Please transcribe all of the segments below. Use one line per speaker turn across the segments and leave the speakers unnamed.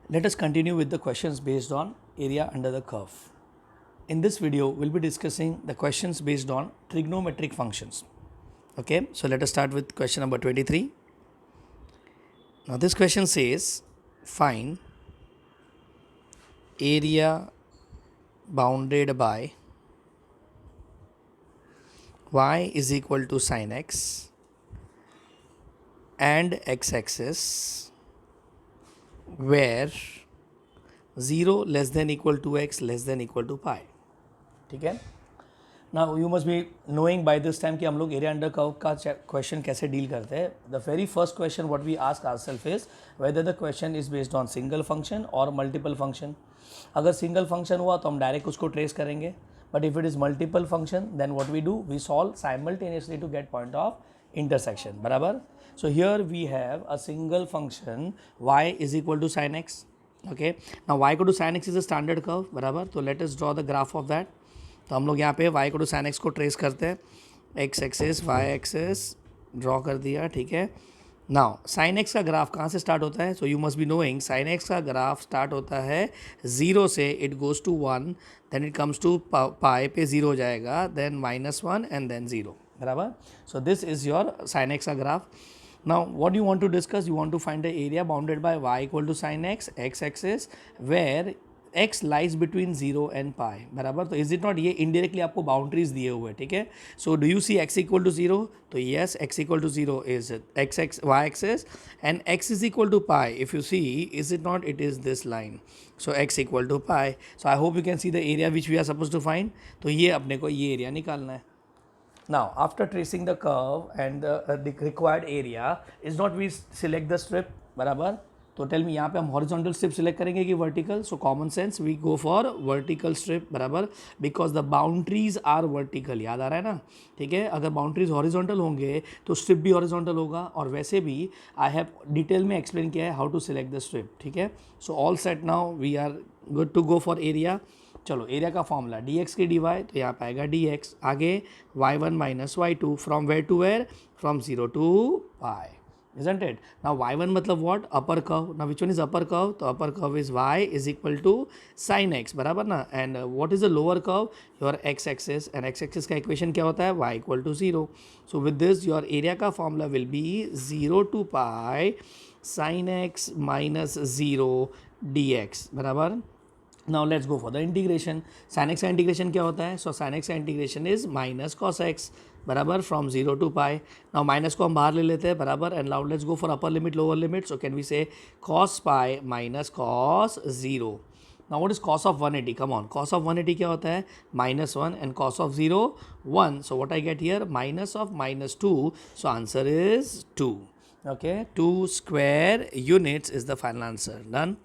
Let us continue with the questions based on area under the curve. In this video, we'll be discussing the questions based on trigonometric functions. Okay, so let us start with question number 23. Now, this question says find area bounded by y is equal to sin x and x-axis where 0 less than equal to x less than equal to pi. ठीक है. Now you must be knowing by this time कि हम लोग area under curve का question कैसे deal करते हैं. The very first question what we ask ourselves is whether the question is based on single function और मल्टीपल फंक्शन. अगर single function हुआ तो हम डायरेक्ट उसको ट्रेस करेंगे, but if it is multiple function then what we do we solve simultaneously to get point of intersection. बराबर. So here we have a single function y is equal to sine x. Okay, now y को to sine x is a standard curve. बराबर. तो let us draw the graph of that. तो हम लोग यहाँ पे y को to sine x को ट्रेस करते हैं. x axes y axes draw कर दिया. ठीक है. नाउ साइन एक्स का ग्राफ कहाँ से स्टार्ट होता है? So you must be knowing sine x का ग्राफ स्टार्ट होता है 0 से, it goes to 1, then it comes to pi पे 0 हो जाएगा, देन -1 एंड देन 0. बराबर. So this is your sine x का graph. Now, what do you want to discuss? You want to find the area bounded by y equal to sin x, x-axis, where x lies between 0 and pi. बराबर. तो is it not ये indirectly आपको boundaries दिए हुए. ठीक है. So do you see x equal to 0? तो yes, x equal to 0 is x y axes and x is equal to pi. If you see, is it not, it is this line. So x equal to pi. So I hope you can see the area which we are suppose to find. तो ये अपने को ये area निकालना है. Now, after tracing the curve and the required area, is not we select the strip. बराबर. तो tell me यहाँ पे हम हॉरिजॉन्टल स्ट्रिप सिलेक्ट करेंगे कि vertical. So common sense we go for vertical strip. बराबर. Because the boundaries are vertical. याद आ रहा है ना. ठीक है. अगर बाउंड्रीज हॉरिजॉन्टल होंगे तो स्ट्रिप भी हॉरिजॉन्टल होगा. और वैसे भी आई हैव डिटेल में एक्सप्लेन किया है how to select the strip. ठीक है. So all set. Now we are good to go for area. चलो, एरिया का फॉर्मूला dx की dy, तो यहाँ पे आएगा dx. आगे y1 minus y2 from where to where, from 0 to pi. isn't it? Now y1 मतलब what? upper curve. Now which one is upper curve? तो upper curve is y is equal to sin x. बराबर ना. and what is the lower curve? your x axis. and x axis का equation क्या होता है? y equal to 0. so with this your area का formula will be 0 to pi sin x minus 0 dx. बराबर. Now let's go for the integration. Sin x का integration क्या होता है? So sin x का integration is minus cos x. बराबर. from 0 to pi. Now minus को हम बाहर ले लेते हैं. बराबर. and now let's go for upper limit lower limit. so can we say cos pi minus cos 0. Now what is cos of 180? come on, cos of 180 क्या होता है? -1 and cos of 0 1. so what I get here? minus of -2. so answer is 2. okay, 2 square units is the final answer. Done.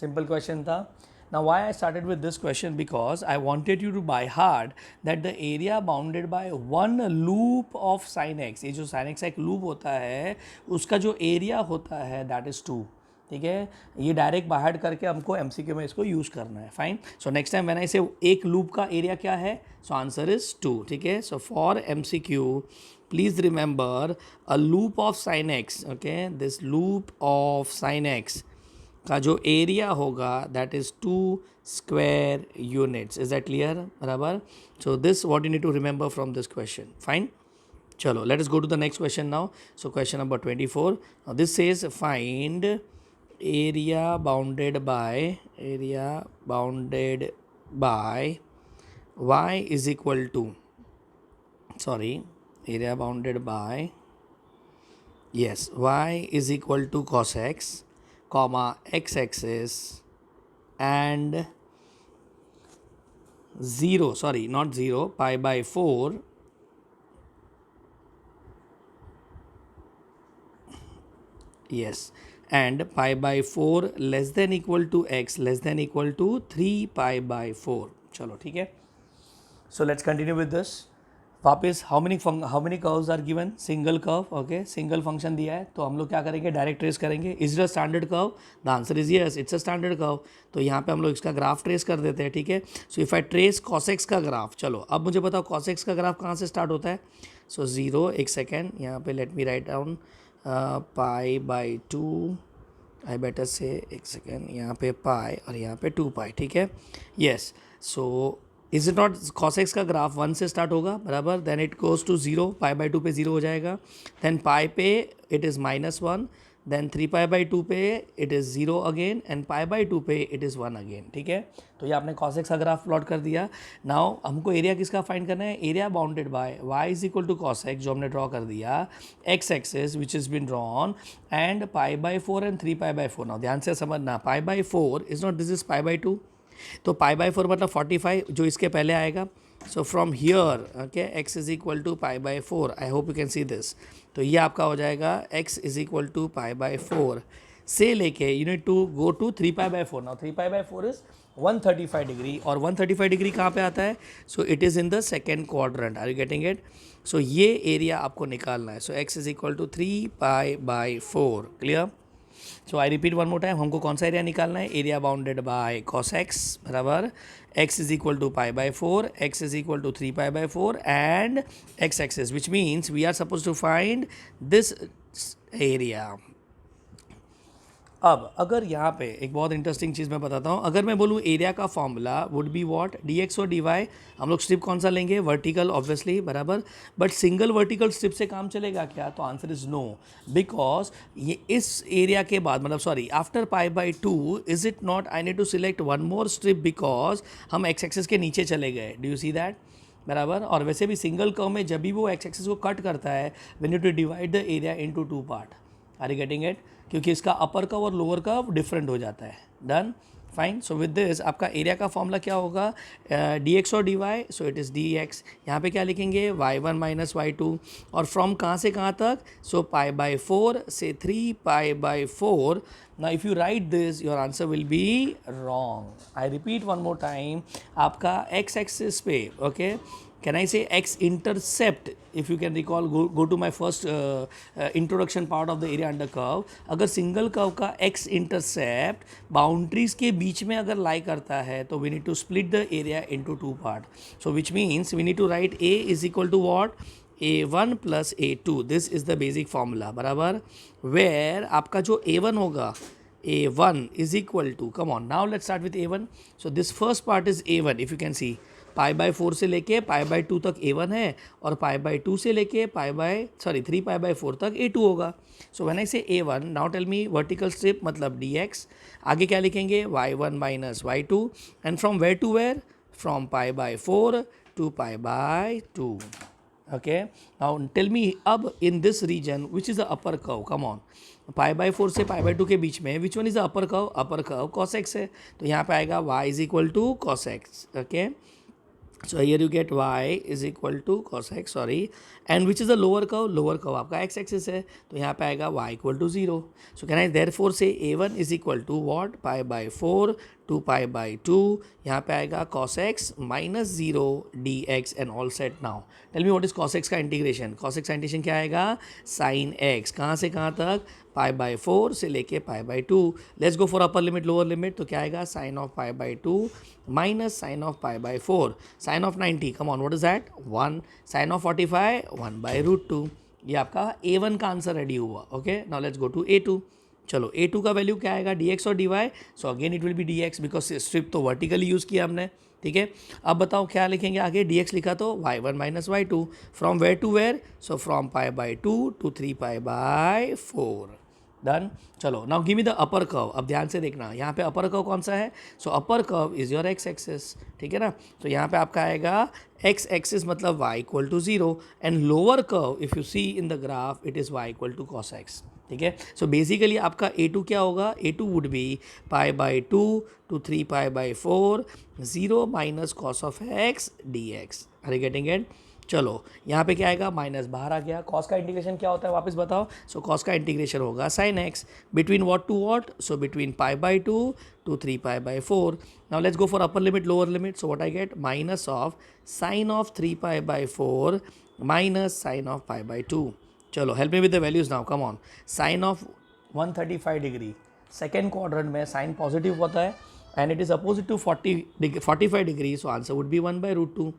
Simple question था. Now why I started with this question? Because I wanted you to by heart that the area bounded by one loop of sin x. ये जो sin x का एक loop होता है उसका जो area होता है that is 2. ठीक है. ये डायरेक्ट बाहर करके हमको MCQ में इसको यूज़ करना है. फाइन. सो नेक्स्ट टाइम मैंने इसे एक लूप का एरिया क्या है? So answer is 2. ठीक है. So for MCQ please remember a loop of sin x. Okay, this loop of sin x का जो एरिया होगा that is 2 square units. Is that clear? बराबर. So this what you need to remember from this question. Fine. चलो, let us go to the next question now. So question number 24. This says find area bounded by y is equal to, sorry, area bounded by, yes, y is equal to cos x, comma x axis and 0, sorry, not 0, pi by 4, yes, and pi by 4 less than equal to x less than equal to 3 pi by 4. चलो, ठीक है. So let's continue with this. वापस how many curves are given? Single curve. Okay, single function दिया है तो हम लोग क्या करेंगे? डायरेक्ट ट्रेस करेंगे. Is it a standard curve? The answer is yes, it's a standard curve. तो यहाँ पे हम लोग इसका ग्राफ ट्रेस कर देते हैं. ठीक है. सो if I trace cos x का ग्राफ. चलो, अब मुझे बताओ cos x का ग्राफ कहाँ से स्टार्ट होता है? सो 0, एक सेकेंड, यहाँ पे late me write down pi by 2 I better से एक सेकेंड, यहाँ पे पाई और यहाँ पे 2 पाई, ठीक है. Yes. So is it not cos x का ग्राफ 1 से स्टार्ट होगा, बराबर. Then it goes to 0, pi by 2 पे 0 हो जाएगा. देन पाई पे it is -1. Then 3 pi by 2 पे it is 0 again, and pi by 2 पे इट इज़ 1 अगेन, ठीक है. तो ये आपने कॉस एक्स का ग्राफ प्लॉट कर दिया. नाउ हमको एरिया किसका फाइंड करना है? Area bounded by y is equal to cos x, जो हमने ड्रॉ कर दिया, x axis which is been drawn, and pi by 4 and 3 pi by 4. Now ध्यान से समझना, pi by 4 is not, this is pi by 2. तो पाई by 4 मतलब 45, जो इसके पहले आएगा. So from here, okay, x is equal to pi by 4. I hope you can see this. तो ये आपका हो जाएगा x is equal to pi by 4 से लेके you need to go to 3 pi by 4. Now 3 pi by 4 is 135 degree, और 135 degree कहाँ पे आता है? So it is in the second quadrant. Are you getting it? So ये area आपको निकालना है. So x is equal to 3 pi by 4. Clear? So I repeat one more time, हमको कौन सा एरिया निकालना है? Area bounded by cos x, बराबर. X is equal to pi by 4, x is equal to 3 pi by 4, and x axis, which means we are suppose to find this area. अब अगर यहाँ पे एक बहुत इंटरेस्टिंग चीज़ मैं बताता हूँ. अगर मैं बोलूँ एरिया का formula would be what? D x और डी वाई. हम लोग स्ट्रिप कौन सा लेंगे? वर्टिकल, ऑब्वियसली, बराबर. बट सिंगल वर्टिकल स्ट्रिप से काम चलेगा क्या? तो आंसर इज नो, बिकॉज ये इस एरिया के बाद, मतलब sorry, after pi by 2 is it not, I need to select one more strip, because हम एक्स एक्सिस के नीचे चले गए. Do you see that? बराबर. और वैसे भी सिंगल कर्व में जब भी वो एक्स एक्सिस को कट करता है, we need to divide the area into 2 part. Are you getting it? क्योंकि इसका अपर कर्व और लोअर कर्व डिफरेंट हो जाता है. Done, fine. So with this आपका एरिया का फॉर्मूला क्या होगा? डी एक्स और d y. So it is d x. यहाँ पे क्या लिखेंगे? y1 minus y2. और फ्रॉम कहाँ से कहाँ तक? सो पाई बाई 4 से 3 pi by 4. Now if you write this, your answer will be wrong. I repeat one more time. आपका x axis पे, okay, can I say x intercept? If you can recall, go to my first introduction part of the area under curve. अगर single curve का x intercept boundaries के बीच में अगर लाई करता है, तो we need to split the area into 2 part. So which means we need to write a is equal to what? a1 plus a2. This is the basic formula, बराबर. where आपका जो a1 होगा, a1 is equal to, come on, now let's start with a1. So this first part is a1. if you can see, pi by 4 से लेके pi by 2 तक a1 है, और पाई by 2 से लेके पाई बाई 3 पाई बाई 4 तक a2 होगा. So when I say a1, now tell me vertical strip मतलब dx. आगे क्या लिखेंगे? y1 minus y2, and from where to where? From pi by 4 to pi by 2. Okay, now tell me, अब in this region which is the upper curve? come on, pi by 4 से पाई by 2 के बीच में which one is the upper curve? Upper curve cos x है. तो यहाँ पे आएगा y is equal to cos x. okay, so here you get y is equal to cos x, sorry, and which is the lower curve? lower curve आपका x axis है. तो यहाँ पे आएगा y equal to 0. so can I therefore say a1 is equal to what? Pi by 4 2 pi by 2. यहाँ पे आएगा cos x minus 0 dx and all set. Now tell me what is cos x का integration? cos x का integration क्या आएगा? sin x. कहाँ से कहाँ तक? पाई बाई 4 से लेके pi by 2. Let's go for upper limit lower limit. तो क्या आएगा? Sine of pi by 2 minus sine of pi by 4. Sine of 90, come on, what is that? 1. Sine of 45, 1 by root 2. ये आपका a1 का answer ready हुआ. Okay, now let's go to a2. चलो a2 का value क्या आएगा? dx और dy. So again it will be dx, because strip तो वर्टिकली यूज़ किया हमने. ठीक है, अब बताओ क्या लिखेंगे आगे? dx लिखा तो y1 minus y2. From where to where? So from pi by 2 to 3 pi by 4. Done. चलो now give me the upper curve. अब ध्यान से देखना, यहाँ पे अपर कर्व कौन सा है? So upper curve is your x axis. ठीक है ना? तो यहाँ पे आपका आएगा एक्स एक्सिस मतलब y equal to 0, and lower curve if you see in the graph it is y equal to cos x. ठीक है, सो बेसिकली आपका a2 क्या होगा? a2 would be pi by 2 to 3 pi by 4 0 minus cos of x d x. Are you getting it? चलो यहाँ पे क्या आएगा? माइनस बाहर आ गया. कॉस का इंटीग्रेशन क्या होता है वापस बताओ? सो कॉस का इंटीग्रेशन होगा sine x. Between what to what? So between pi by 2 to 3 pi by 4. Now let's go for upper limit lower limit. So what I get? Minus of sine of 3 pi by 4 minus sine of pi by 2. चलो help me with the values now. Come on. Sine of 135 degree second quadrant में sine positive होता है, and it is opposite to 45 degree. So answer would be 1 by root 2.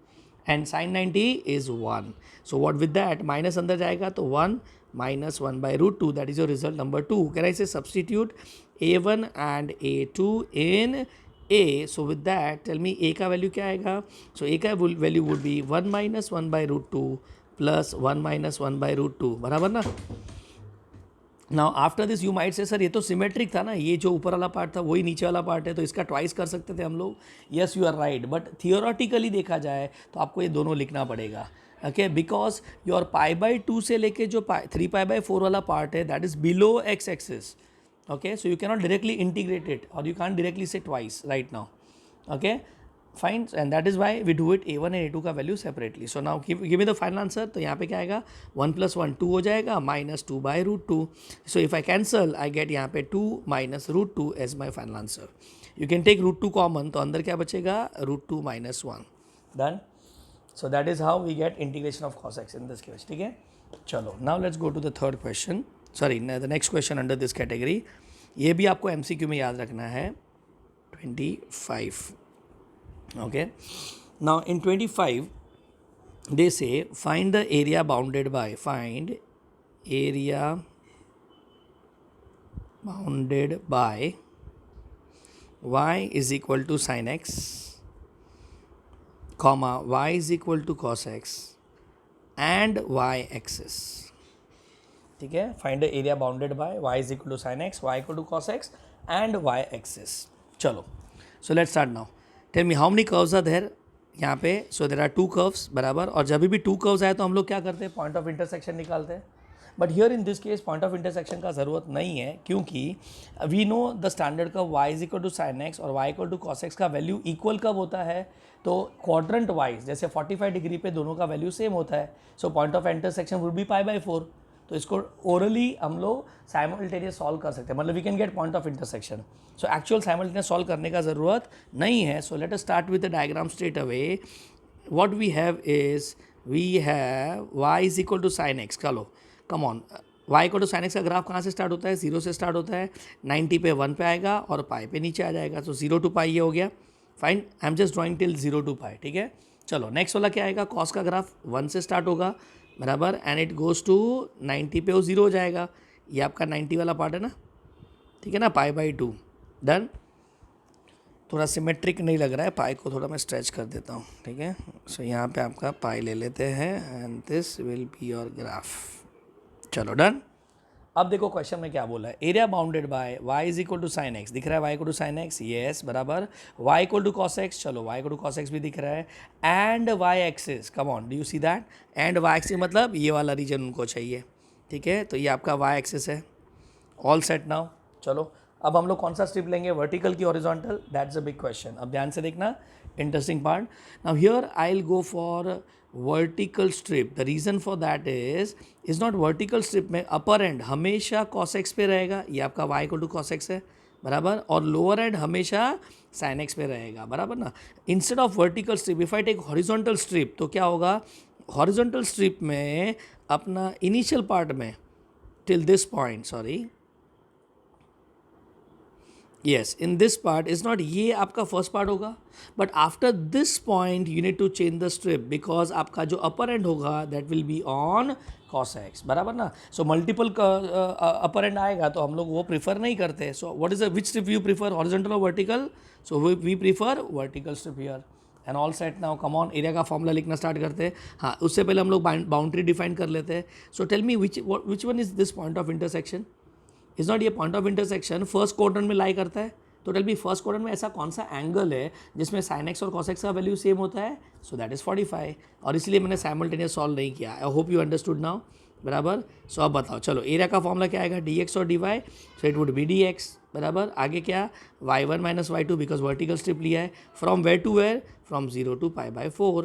And sine 90 is 1. So what with that? Minus अंदर जाएगा तो 1 minus 1 by root 2. That is your result number 2. Can I say substitute a1 and a2 in a? So with that, tell me a का value क्या आएगा? So a का value would be 1 minus 1 by root 2 plus 1 minus 1 by root 2. बराबर ना? Now after this you might say sir ये तो symmetric था ना, ये जो ऊपर वाला पार्ट था वही नीचे वाला पार्ट है, तो इसका ट्वाइस कर सकते थे हम लोग. Yes you are right, but theoretically देखा जाए तो आपको ये दोनों लिखना पड़ेगा. Okay, because your pi by 2 से लेके जो 3 पाई बाई 4 वाला पार्ट है that is below x axis. Okay, so you can not directly integrate it और you can directly say twice right now. Okay fine, and that is why we do it a1 and a2 का value separately. So now give me the final answer. तो यहाँ पे क्या आएगा? 1 + 1 2 हो जाएगा minus 2 by root 2. So if I cancel I get यहाँ पे 2 minus root 2 as my final answer. You can take root 2 common, तो अंदर क्या बचेगा? Root 2 minus 1. Done. So that is how we get integration of cos x in this case. ठीक है, चलो now let's go to the third question, sorry the next question under this category. ये भी आपको MCQ में याद रखना है. 25. Okay, now in 25 they say find the area bounded by y is equal to sin x comma y is equal to cos x and y axis. ठीक है, find the area bounded by y is equal to sin x, y equal to cos x and y axis. चलो, so let's start now. Tell me how many curves are there यहाँ पे. सो there are 2 curves, बराबर. और जब भी 2 curves आए तो हम लोग क्या करते हैं? पॉइंट ऑफ इंटरसेक्शन निकालते हैं. But here in this case point of intersection का ज़रूरत नहीं है, क्योंकि we know the standard curve y is equal to sine x और y equal to cos x का वैल्यू इक्वल कब होता है? तो क्वाड्रेंट वाइज, जैसे 45 डिग्री पे दोनों का वैल्यू सेम होता है. So point of intersection would be pi by 4. तो इसको ओरली हम लोग साइमल्टेनियस सॉल्व कर सकते हैं, मतलब we can get point of intersection. So actual simultaneous solve करने का ज़रूरत नहीं है. So let us start with the diagram straight away. What we have is we have y is equal to sine x. चलो come on, y equal to sine x का graph कहाँ से start होता है? 0 से स्टार्ट होता है. 90 पे 1 पे आएगा और पाई पे नीचे आ जाएगा. तो 0 to पाई ये हो गया. Fine, I am just drawing till 0 to पाई. ठीक है, चलो नेक्स्ट वाला क्या आएगा? कॉस का ग्राफ 1 से स्टार्ट होगा, बराबर, एंड इट गोज़ टू 90 पे वो 0 हो जाएगा. ये आपका 90 वाला पार्ट है ना, ठीक है ना, पाई बाई 2. डन. थोड़ा सिमेट्रिक नहीं लग रहा है, पाई को थोड़ा मैं स्ट्रेच कर देता हूँ. ठीक है, सो यहाँ पे आपका पाई ले लेते हैं and this will be your graph. चलो डन. अब देखो क्वेश्चन में क्या बोला है? Area bounded by y is equal to sine x. दिख रहा है y equal to sine x? Yes, बराबर. y equal to cos x. चलो y equal to cos x भी दिख रहा है. And y axis, come on, do you see that? And y axis मतलब ये वाला रीजन उनको चाहिए. ठीक है, तो ये आपका y एक्सिस है. All set now. चलो अब हम लोग कौन सा स्ट्रिप लेंगे? वर्टिकल की horizontal? That's a big question. अब ध्यान से देखना, interesting part. Now here I will go for vertical strip. The reason for that is not vertical strip में अपर एंड हमेशा कॉस एक्स पे रहेगा, ये आपका y equal to cos x है, बराबर, और लोअर एंड हमेशा साइन एक्स पे रहेगा, बराबर ना. Instead of vertical strip if I take horizontal strip, तो क्या होगा? हॉरिजॉन्टल स्ट्रिप में अपना इनिशियल पार्ट में till this point, sorry, yes, in this part is not, ये आपका फर्स्ट पार्ट होगा, but after this point you need to change the strip because आपका जो अपर एंड होगा that will be on cos x, बराबर ना. So multiple upper and आएगा तो हम लोग वो प्रीफर नहीं करते. So what is the which strip you prefer, horizontal और vertical? So we prefer vertical strip here. And all set now. Come on, area का फॉर्मूला लिखना स्टार्ट करते हैं. हाँ, उससे पहले हम लोग बाउंड्री डिफाइन कर लेते हैं. So tell me which one is this point of intersection? Is not, ये point of intersection first quadrant में लाई करता है. तो टेल बी फर्स्ट क्वाड्रेंट में ऐसा कौन सा एंगल है जिसमें साइन एक्स और कॉस एक्स का वैल्यू सेम होता है? So that is 45. और इसलिए मैंने साइमल्टेनियस सॉल्व नहीं किया. आई होप यू अंडरस्टूड नाउ, बराबर. सो अब बताओ, चलो एरिया का फॉर्मूला क्या आएगा? dx और dy. So it would B dx, बराबर. आगे क्या? y1 minus y2 because vertical strip लिया है. From where to where? From 0 to pi by 4.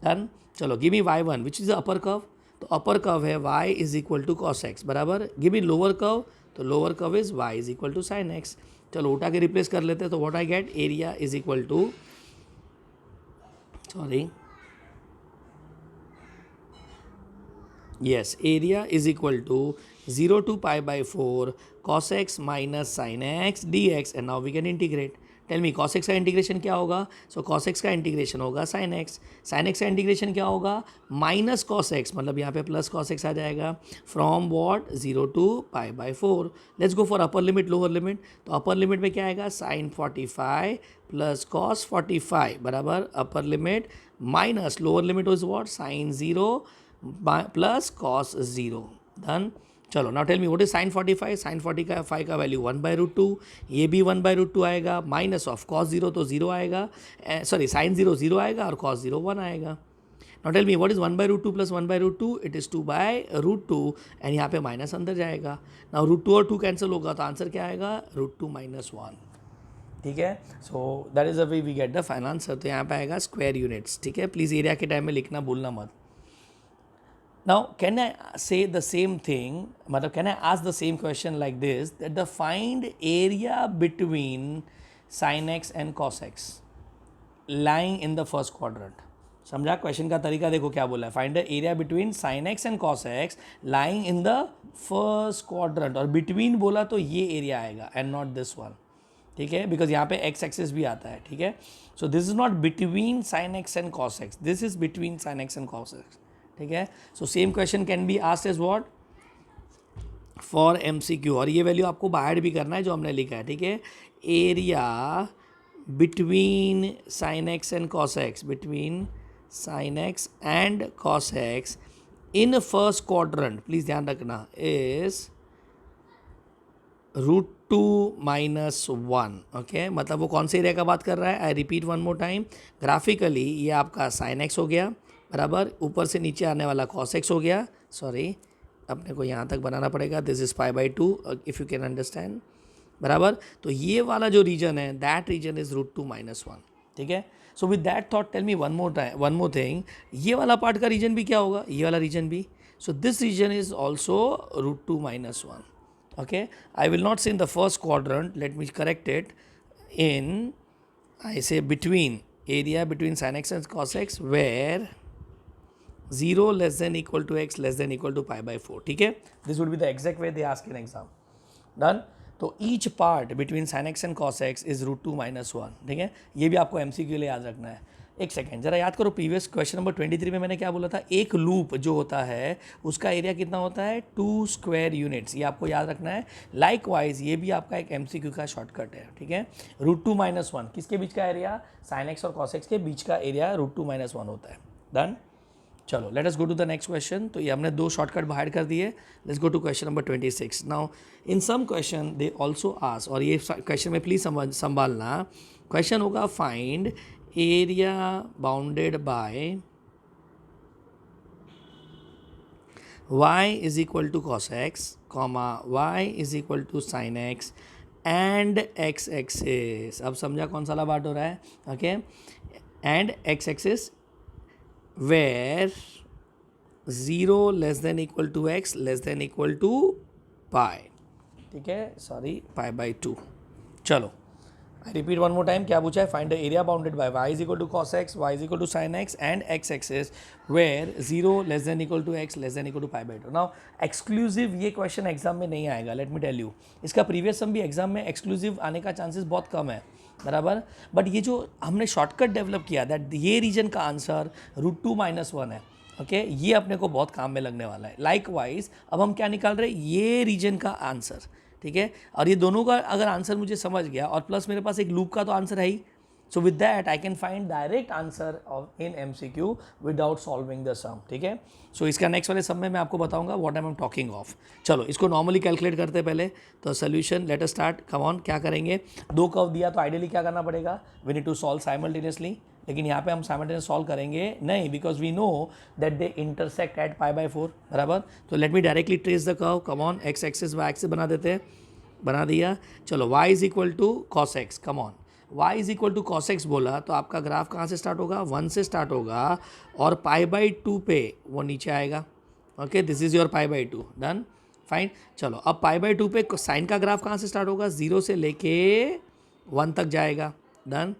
Done. चलो give me y1 which is the upper curve. तो अपर कर्व है y is equal to cos x, बराबर. Give me lower curve. तो lower curve is y is equal to sine x. चलो उठा के replace कर लेते हैं. तो what I get? Area is equal to, sorry, yes, area is equal to 0 to pi by 4 cos x minus sin x dx, and now we can integrate. Tell me cos x का integration क्या होगा? So cos x का integration होगा sine x का integration क्या होगा? Minus cos x, मतलब यहाँ पे प्लस कॉस एक्स आ जाएगा from what 0 to π/4. Let's go for upper limit lower limit. तो अपर लिमिट में क्या आएगा? साइन 45 प्लस कॉस 45 बराबर upper limit minus lower limit is what? Sine 0 plus cos 0. Done. चलो now tell me what is sine 45? Sine 45 का value 1/√2, ये भी 1/√2 आएगा, माइनस ऑफ कॉस 0 तो 0 आएगा, सॉरी साइन 0 0 आएगा और कॉस 0 1 आएगा. Now tell me what is 1/√2 plus 1/√2? It is 2/√2 and यहाँ पे माइनस अंदर जाएगा. नाउ √2 और 2 कैंसिल होगा तो आंसर क्या आएगा? √2 - 1. ठीक है. So that is the way we get the final answer. तो यहाँ पे आएगा स्क्वायर यूनिट्स. ठीक है, प्लीज़ एरिया के टाइम में लिखना भूलना मत. Now, can I say the same thing, मतलब can I ask the same question like this, that the find area between sin x and cos x lying in the first quadrant. समझा? Question का तरीका देखो क्या बोला है. Find the area between sine x and cos x lying in the first quadrant. और between बोला तो ये एरिया आएगा एंड नॉट दिस वन. ठीक है, बिकॉज यहाँ पे एक्स एक्सिस भी आता है. ठीक है, so this is not between sine x and cos x, this is between sine x and cos x. ठीक है, so same question can be asked as what for MCQ. और ये वैल्यू आपको बाहर भी करना है जो हमने लिखा है. ठीक है, area between sine x and cos x, between sine x and cos x in first quadrant, please ध्यान रखना, इज √2 - 1. ओके, मतलब वो कौन से एरिया का बात कर रहा है? आई repeat one more time. Graphically ये आपका साइन एक्स हो गया बराबर, ऊपर से नीचे आने वाला कॉस एक्स हो गया. सॉरी, अपने को यहाँ तक बनाना पड़ेगा. This is π/2 if you can understand बराबर. तो ये वाला जो रीजन है दैट रीजन इज √2 - 1. ठीक है, so with that thought tell me one more thing, ये वाला पार्ट का रीजन भी क्या होगा? ये वाला रीजन भी. So this region is also √2 - 1. Okay, I will not say in the first quadrant, let me correct it, in, I say between, area between sin x and cos x where 0 less than equal to x less than equal to π/4. ठीक है, this would be the exact way they ask in exam. Done. तो each part between sin x and cos x is √2 - 1. ठीक है, ये भी आपको MCQ के लिए याद रखना है. एक सेकेंड जरा याद करो, प्रीवियस क्वेश्चन नंबर 23 में मैंने क्या बोला था? एक लूप जो होता है उसका एरिया कितना होता है? 2 स्क्वायर यूनिट्स. ये आपको याद रखना है. लाइकवाइज ये भी आपका एक MCQ का शॉर्टकट है. ठीक है, √2 - 1 किसके बीच का एरिया? साइन एक्स और कॉस एक्स के बीच का एरिया √2 - 1 होता है. डन. चलो let us go to the next question. तो ये हमने 2 शॉर्टकट बाहर कर दिए. Let's go to question number 26. Now in some question they also ask, और ये क्वेश्चन में प्लीज संभालना. क्वेश्चन होगा find area bounded by y is equal to cos x, comma y is equal to sin x and x axis. अब समझा कौन सा बात हो रहा है? Okay, and x axis where 0 less than equal to x less than equal to pi. ठीक है, सॉरी π/2. चलो I repeat one more time. क्या पूछा है? Find the area bounded by y is equal to cos x, y is equal to sin x and x axis where 0 less than equal to x less than equal to π/2. Now exclusive ये question exam में नहीं आएगा. Let me tell you, इसका previous सम भी exam में exclusive आने का chances बहुत कम है बराबर. बट ये जो हमने शॉर्टकट डेवलप किया दैट ये रीजन का आंसर √2 - 1 है. ओके, ये अपने को बहुत काम में लगने वाला है. लाइकवाइज अब हम क्या निकाल रहे हैं? ये रीजन का आंसर. ठीक है, और ये दोनों का अगर आंसर मुझे समझ गया और प्लस मेरे पास एक लूप का तो आंसर है ही. So with that I can find direct answer in MCQ without solving the sum. ठीक है, सो इसका नेक्स्ट वाले सम में मैं आपको बताऊंगा what I am talking of. चलो इसको नॉर्मली कैलकुलेट करते हैं पहले. तो solution late us start. Come on, क्या करेंगे? 2 कर्व दिया तो आइडियली क्या करना पड़ेगा? We need to solve simultaneously. लेकिन यहाँ पे हम साइमल्टेनियस सॉल्व करेंगे नहीं, because we know that they intersect at π/4 बराबर. तो let me directly trace the curve. Come on, x axis y axis बना देते हैं. बना दिया. चलो y is equal to cos x. Come on, y is equal to cos x बोला तो आपका ग्राफ कहाँ से स्टार्ट होगा? 1 से स्टार्ट होगा और π/2 पे वो नीचे आएगा. Okay, this is your π/2. Done, fine. चलो अब π/2 पे साइन का ग्राफ कहाँ से स्टार्ट होगा? 0 से लेके 1 तक जाएगा. डन,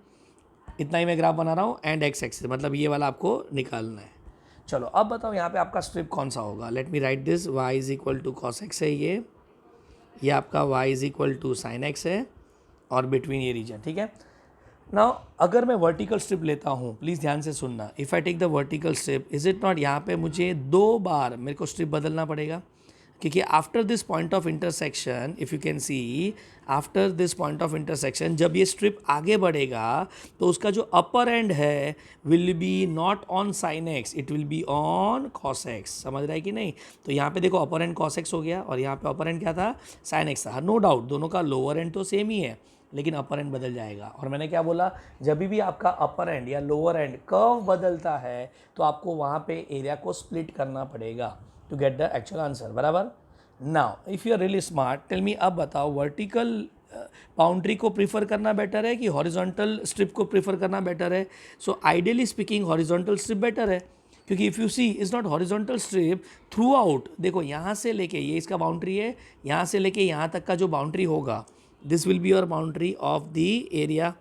इतना ही मैं ग्राफ बना रहा हूँ. एंड एक्स एक्सिस मतलब ये वाला आपको निकालना है. चलो अब बताओ यहाँ पे आपका स्ट्रिप कौन सा होगा? Let me write this. y is equal to cos x है ये आपका y is equal to sine x है और बिटवीन ये रीजन. ठीक है, नाउ अगर मैं वर्टिकल स्ट्रिप लेता हूँ, प्लीज़ ध्यान से सुनना, if I take the vertical strip, is it not, यहाँ पे मुझे 2 बार मेरे को स्ट्रिप बदलना पड़ेगा, क्योंकि after this point of intersection, if you can C, after this point of intersection जब ये स्ट्रिप आगे बढ़ेगा तो उसका जो अपर एंड है will be not on sine x, it will be on cos x. समझ रहा है कि नहीं? तो यहाँ पे देखो अपर एंड कॉस एक्स हो गया और यहाँ पे अपर एंड क्या था, साइन एक्स था। नो डाउट दोनों का लोअर एंड तो सेम ही है, लेकिन अपर एंड बदल जाएगा। और मैंने क्या बोला, जब भी आपका अपर एंड या लोअर एंड कर्व बदलता है तो आपको वहाँ पे एरिया को स्प्लिट करना पड़ेगा to get the actual answer, बराबर। Now if you are really smart, tell me, अब बताओ वर्टिकल बाउंड्री को प्रीफर करना बेटर है कि हॉरिजॉन्टल स्ट्रिप को प्रीफर करना बेटर है? So ideally speaking horizontal strip better है, क्योंकि if you see is not horizontal strip throughout, देखो यहाँ से लेके ये इसका बाउंड्री है, यहाँ से लेके यहाँ तक का जो बाउंड्री होगा, this will be your boundary of the area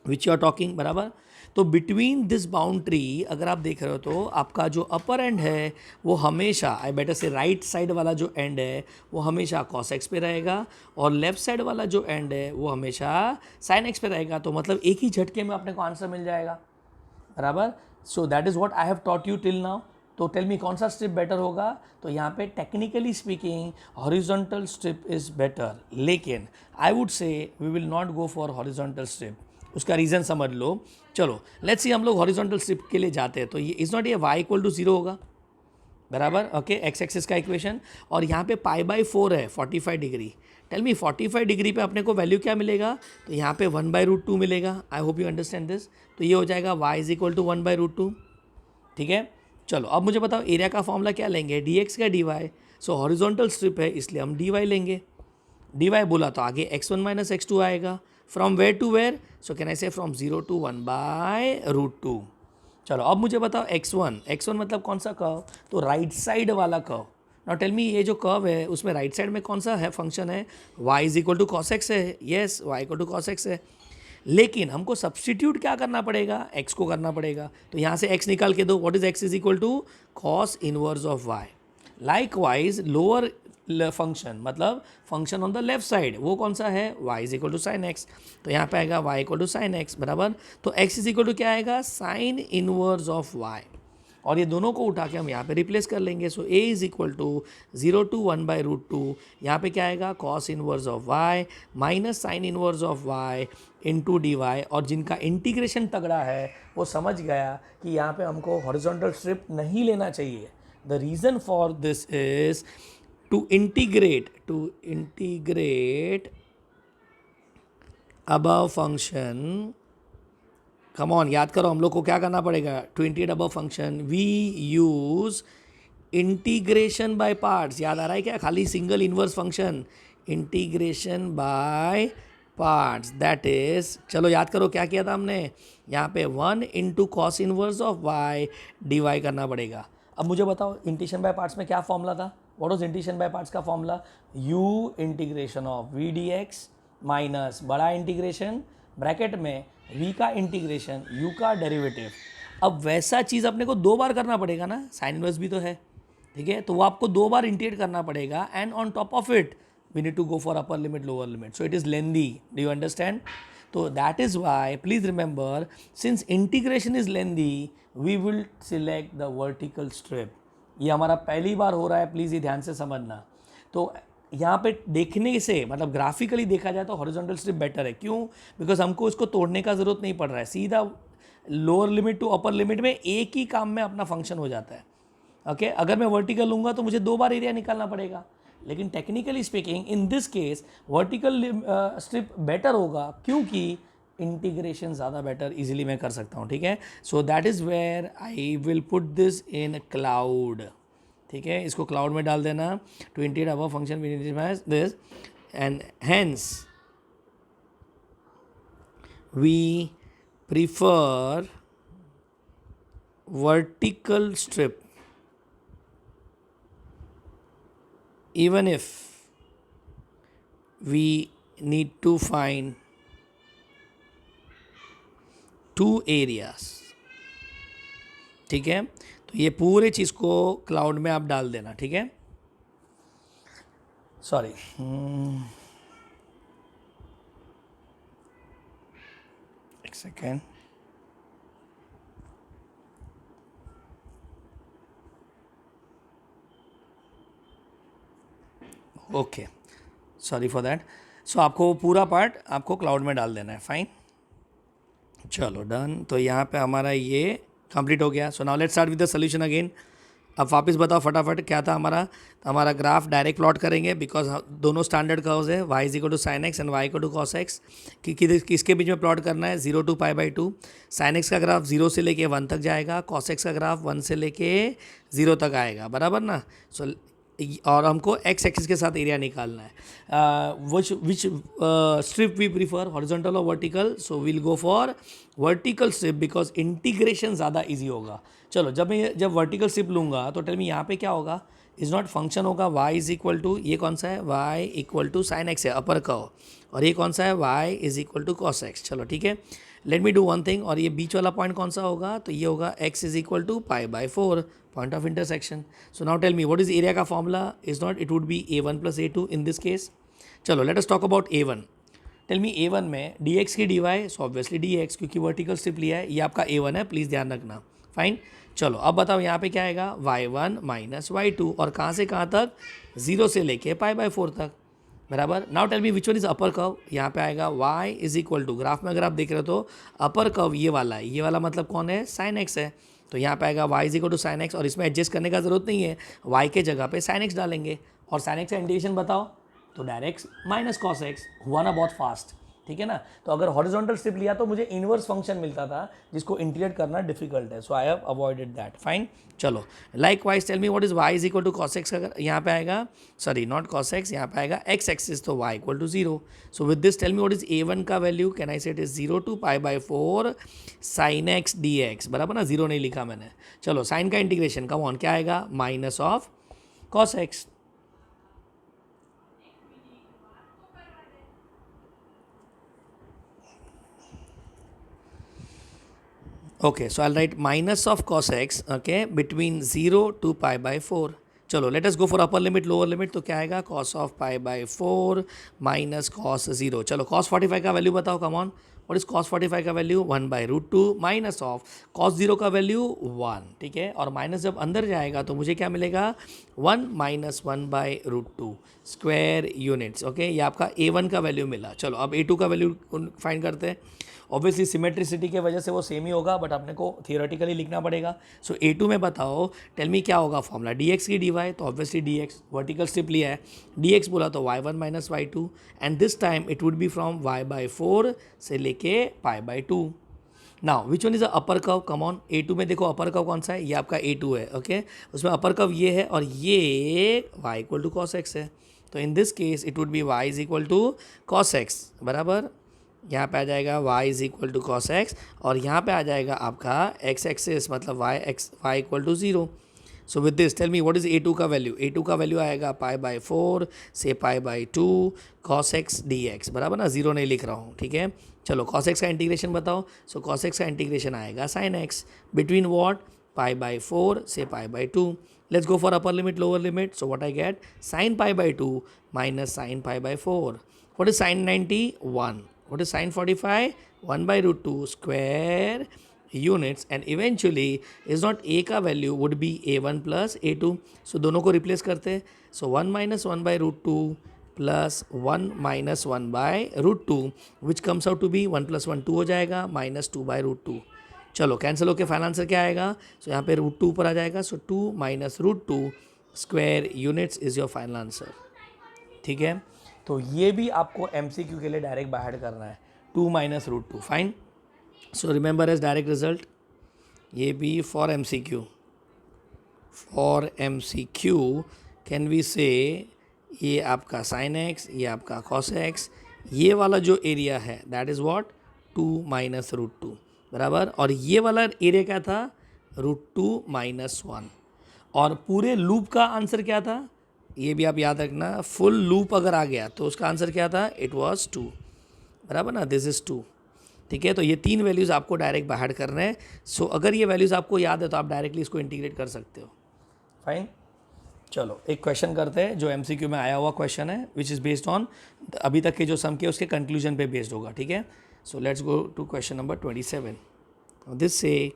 which you are talking, बराबर। तो बिटवीन दिस बाउंड्री अगर आप देख रहे हो तो आपका जो अपर एंड है वो हमेशा, आई बेटर से राइट साइड वाला जो एंड है वो हमेशा कॉस एक्स पे रहेगा, और लेफ्ट साइड वाला जो एंड है वो हमेशा साइन एक्स पे रहेगा। तो मतलब एक ही झटके में अपने को आंसर मिल जाएगा, बराबर। So that is what I have taught you till now. तो टेल मी कौन सा स्ट्रिप बेटर होगा? तो यहाँ पे technically speaking horizontal strip is better, लेकिन I would say we will not go for horizontal strip. उसका रीज़न समझ लो। चलो लेट्स सी हम लोग हॉरिजॉन्टल स्ट्रिप के लिए जाते हैं, तो ये इज़ नॉट, ये y इक्वल टू 0 होगा, बराबर। ओके, एक्स एक्सिस का इक्वेशन, और यहाँ पे π/4 है 45 डिग्री। टेल मी 45 डिग्री पे अपने को वैल्यू क्या मिलेगा? तो यहाँ पे 1/√2 मिलेगा। आई होप यू अंडरस्टैंड दिस। तो ये हो जाएगा y इज इक्वल टू 1/√2, ठीक है। चलो अब मुझे बताओ एरिया का फॉर्मूला क्या लेंगे, dx का dy। सो हॉरिजॉन्टल स्ट्रिप है इसलिए हम dy लेंगे। dy बोला तो आगे x1 माइनस x2 आएगा, from where to where, so can I say from 0 to 1/√2। चलो अब मुझे बताओ x1 मतलब कौन सा कर्व? तो राइट साइड वाला कर्व। नाउ टेल मी ये जो कर्व है उसमें राइट साइड में कौन सा है फंक्शन है? y is equal to cos x है। Yes, y equal to cos x है, लेकिन हमको सब्सटीट्यूट क्या करना पड़ेगा? x को करना पड़ेगा। तो यहाँ से x निकाल के दो, what is x is equal to cos inverse of y। Likewise lower function मतलब function on the left side वो कौन सा है? y is equal to sine x. तो यहाँ पे आएगा y equal to sine x, बराबर। तो x इज इक्वल टू क्या आएगा? साइन इनवर्स ऑफ y, और ये दोनों को उठा के हम यहाँ पे रिप्लेस कर लेंगे। So a is equal to 0 to 1/√2, यहाँ पे क्या आएगा? Cos inverse of y minus sine inverse of y into d y. और जिनका इंटीग्रेशन तगड़ा है वो समझ गया कि यहाँ पे हमको हॉरिजॉन्टल स्ट्रिप नहीं लेना चाहिए। The reason for this is to integrate above function. Come on, याद करो हम लोग को क्या करना पड़ेगा to integrate above function? We use integration by parts. याद आ रहा है क्या? खाली single inverse function, integration by parts, that is, चलो याद करो क्या किया था हमने, यहाँ पे 1 into cos inverse of y d y करना पड़ेगा। अब मुझे बताओ इंटीग्रेशन बाय पार्ट्स में क्या फॉर्मूला था? What was integration by parts का formula? u integration of v d x minus बड़ा इंटीग्रेशन ब्रैकेट में v का इंटीग्रेशन u का डेरिवेटिव। अब वैसा चीज़ अपने को 2 बार करना पड़ेगा ना, साइन इनवर्स भी तो है, ठीक है। तो वो आपको 2 बार इंटीग्रेट करना पड़ेगा, and on top of it we need to go for upper limit lower limit, so it is lengthy. Do you understand? तो that is why please remember, since integration is lengthy we will select the vertical strip. ये हमारा पहली बार हो रहा है, please ये ध्यान से समझना। तो यहाँ पे देखने से मतलब ग्राफिकली देखा जाए तो हॉरिजॉन्टल स्ट्रिप बेटर है। क्यों? बिकॉज हमको इसको तोड़ने का ज़रूरत नहीं पड़ रहा है, सीधा lower limit to upper limit में एक ही काम में अपना फंक्शन हो जाता है। ओके अगर मैं वर्टिकल लूँगा तो मुझे 2 बार एरिया निकालना पड़ेगा, लेकिन technically speaking in this case vertical strip better होगा, क्योंकि इंटीग्रेशन ज़्यादा बेटर इजीली मैं कर सकता हूँ, ठीक है। So that is where I will put this in cloud, ठीक है। इसको क्लाउड में डाल देना, to integrate above function this, and hence we prefer vertical strip even if we need to find 2 areas, ठीक है। तो ये पूरे चीज़ को क्लाउड में आप डाल देना, ठीक है। सॉरी, एक second, okay, sorry for that. So आपको पूरा पार्ट आपको क्लाउड में डाल देना है, फाइन। चलो डन, तो यहाँ पे हमारा ये कंप्लीट हो गया। So now let's start with the solution again. अब वापस बताओ फटाफट क्या था हमारा। तो हमारा ग्राफ डायरेक्ट प्लॉट करेंगे बिकॉज दोनों स्टैंडर्ड कर्व्स है, y is equal to sine x and y equal to cos x. किसके बीच में प्लॉट करना है, 0 to π/2। साइन एक्स का ग्राफ 0 से लेके 1 तक जाएगा, कॉस एक्स का ग्राफ 1 से लेके 0 तक आएगा, बराबर ना। सो और हमको एक्स एक्सिस के साथ एरिया निकालना है। विच स्ट्रिप वी प्रीफर, हॉरिजॉन्टल और vertical. So will go for vertical strip because integration ज़्यादा इजी होगा। चलो जब वर्टिकल स्ट्रिप लूँगा तो टेल मी यहाँ पे क्या होगा, इज नॉट फंक्शन होगा y इज इक्वल टू, ये कौन सा है, y equal to sine x है अपर कर्व, और ये कौन सा है, y is equal to cos x. चलो ठीक है, let me do one thing. और ये बीच वाला पॉइंट कौन सा होगा, तो ये होगा x is equal to π/4, point of intersection. So now tell me what is area का formula, is not, it would be a1 plus a2 in this case. चलो let us talk about a1। Tell me a1 में dx की dy, so obviously dx, क्योंकि vertical strip लिया है, ये आपका a1 है, प्लीज़ ध्यान रखना, फाइन। चलो अब बताओ यहाँ पे क्या आएगा, y1 माइनस y2, और कहाँ से कहाँ तक, 0 से लेके π/4 तक, बराबर। Now tell me which one is upper curve, यहाँ पे आएगा y is equal to, graph में अगर आप देख रहे हो तो अपर कर्व ये वाला है, ये वाला मतलब कौन है, साइन एक्स है। तो यहाँ पे आएगा y is equal to sine x, और इसमें एडजस्ट करने का जरूरत नहीं है, y के जगह पे साइन एक्स डालेंगे, और साइन एक्स का इंटीग्रेशन बताओ तो डायरेक्ट माइनस कॉस एक्स, हुआ ना बहुत फास्ट, ठीक है ना। तो अगर हॉरिजॉन्टल स्ट्रिप लिया तो मुझे इनवर्स फंक्शन मिलता था जिसको इंटीग्रेट करना डिफिकल्ट है, so I have avoided that, fine. चलो likewise tell me what is y is equal to cos x, अगर यहाँ पे आएगा, सॉरी नॉट कॉस एक्स, यहाँ पे आएगा एक्स एक्सिस, तो y equal to 0। So with this tell me what is a1 का value, can I say it is 0 to π/4 sine x dx, बराबर ना, 0 नहीं लिखा मैंने। चलो साइन का इंटीग्रेशन कम ऑन क्या आएगा, minus of cos x. Okay, so I'll write minus of cos x, okay, between 0 to π/4. चलो let us go for upper limit lower limit, तो क्या आएगा, cos ऑफ π/4 माइनस cos 0। चलो cos 45 का value बताओ, कम on, what is cos 45 का value, 1/√2 minus of cos 0 का value 1, ठीक है। और माइनस जब अंदर जाएगा तो मुझे क्या मिलेगा, 1 माइनस 1/√2 स्क्वायर यूनिट्स, ओके। ये आपका a1 का वैल्यू मिला। चलो अब a2 का वैल्यू फाइंड करते हैं। ऑब्वियसली सिमेट्रिसिटी के वजह से वो सेम ही होगा, बट अपने को थियोरेटिकली लिखना पड़ेगा। सो a2 में बताओ, टेल मी क्या होगा फॉर्मूला, dx की dy, तो ऑब्वियसली dx, वर्टिकल स्ट्रिप लिया है, dx बोला तो y1 minus y2, and this time it would be from y/4 से लेके π/2। Now which one is a upper curve, come on, a2 में देखो अपर कर्व कौन सा है, ये आपका a2 है, ओके। उसमें अपर कर्व ये है, और ये y equal to cos x है। तो in this case it would be y is equal to cos x, बराबर। यहाँ पे आ जाएगा y is equal to cos x, और यहाँ पे आ जाएगा आपका x एक्सिस, मतलब y equal to 0। So with this tell me what is a2 का वैल्यू, a2 का वैल्यू आएगा π/4 से π/2 cos x dx, बराबर ना, 0 नहीं लिख रहा हूँ, ठीक है। चलो cos x का इंटीग्रेशन बताओ। सो cos x का इंटीग्रेशन आएगा sin x, बिटवीन वॉट, π/4 से π/2। Let's go for upper limit lower limit. So what I get, sin π/2 minus sin π/4, what is sin 90, 1, what is sin 45, 1/√2 square units, and eventually is not a का value would be a1 plus a2, so दोनों को replace करते हैं। so 1 minus 1/√2 plus 1 minus 1/√2 which comes out to be 1 plus 1 2 हो जाएगा, minus 2/√2। चलो cancel होकर final answer क्या आएगा, सो यहाँ पे √2 ऊपर आ जाएगा, सो 2 minus √2 square units is your final answer, ठीक है। तो ये भी आपको MCQ के लिए डायरेक्ट बाहर करना है, 2 minus √2, fine. So remember as direct result, ये भी फॉर MCQ, कैन वी से, ये आपका साइन एक्स, ये आपका कॉस एक्स, ये वाला जो एरिया है दैट इज़ व्हाट, 2 माइनस √2, बराबर। और ये वाला एरिया क्या था, √2 माइनस 1। और पूरे लूप का आंसर क्या था, ये भी आप याद रखना, फुल लूप अगर आ गया तो उसका आंसर क्या था, इट वाज 2, बराबर ना, दिस इज़ 2, ठीक है। तो ये 3 वैल्यूज़ आपको डायरेक्ट बाहर करना है। सो अगर ये वैल्यूज़ आपको याद है तो आप डायरेक्टली इसको इंटीग्रेट कर सकते हो, फाइन। चलो एक क्वेश्चन करते हैं जो MCQ में आया हुआ क्वेश्चन है, विच इज़ बेस्ड ऑन अभी तक के जो सम के उसके कंक्लूजन पे बेस्ड होगा, ठीक है। So let's go to question number 27. Now this say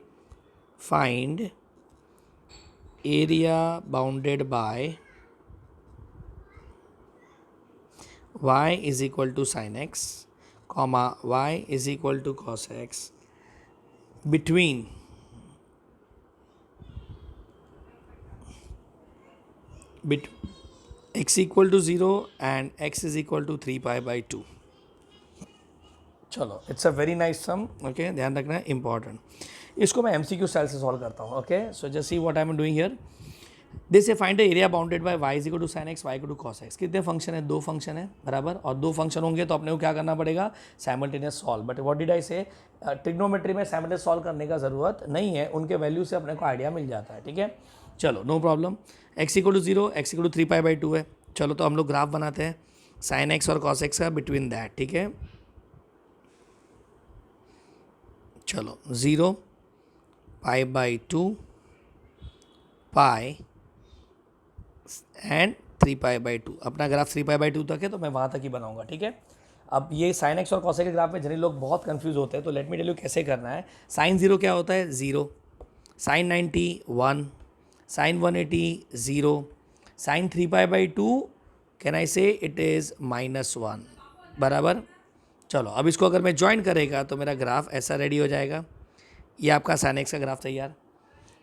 find area bounded by y is equal to sin x, comma y is equal to cos x between x equal to 0 and x is equal to 3 pi by 2. चलो it's a very nice sum. Okay, ध्यान रखना है, important. इसको मैं MCQ style से solve करता हूँ. Okay, so just see what I am doing here. This say find the area bounded by y is equal to sin x, y equal to cos x. कितने function है? दो function है, बराबर. और दो फंक्शन होंगे तो अपने को क्या करना पड़ेगा? Simultaneous solve. But what did I से, ट्रिग्नोमेट्री में साइमल्टेनियस सॉल्व करने का ज़रूरत नहीं है, उनके वैल्यू से अपने को आइडिया मिल जाता है. ठीक है, चलो no problem. x equal to 0, x equal to 3 pi by 2 है. चलो तो हम लोग ग्राफ बनाते हैं sin x और cos x का बिटवीन दैट. ठीक है, चलो 0 pi by 2 pi and 3 pi by 2. अपना ग्राफ 3 पाई बाई 2 तक है तो मैं वहाँ तक ही बनाऊंगा. ठीक है, अब ये sin x और cos x के ग्राफ में जनरली लोग बहुत कंफ्यूज होते हैं, तो लेट मी टेल यू कैसे करना है. sin 0 क्या होता है? 0. sin 90 1, sin 180 0, sin 3 pi by 2 can I say it is -1, बराबर. चलो अब इसको अगर मैं ज्वाइन करेगा तो मेरा ग्राफ ऐसा रेडी हो जाएगा. ये आपका sin x का ग्राफ तैयार.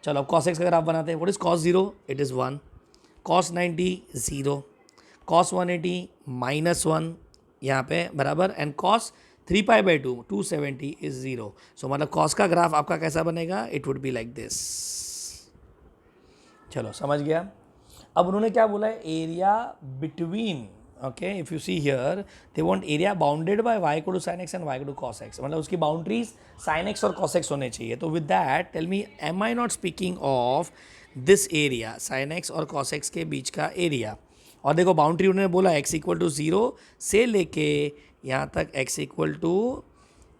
चलो अब cos x का ग्राफ बनाते हैं. What is cos 0? It is 1. cos 90 0, cos 180 -1 यहाँ पे, बराबर. And cos 3 pi by 2 270 is 0. So मतलब cos का ग्राफ आपका कैसा बनेगा? It would be like this. चलो समझ गया. अब उन्होंने क्या बोला है? Area between. Okay, if you see here they want area bounded by y equal to sin x and y equal to cos x. मतलब उसकी बाउंड्रीज sin x और cos x होने चाहिए. तो with that tell me, am I not speaking of this area sin x और cos x के बीच का area? और देखो बाउंड्री उन्होंने बोला x इक्वल टू 0 से लेके यहाँ तक x equal to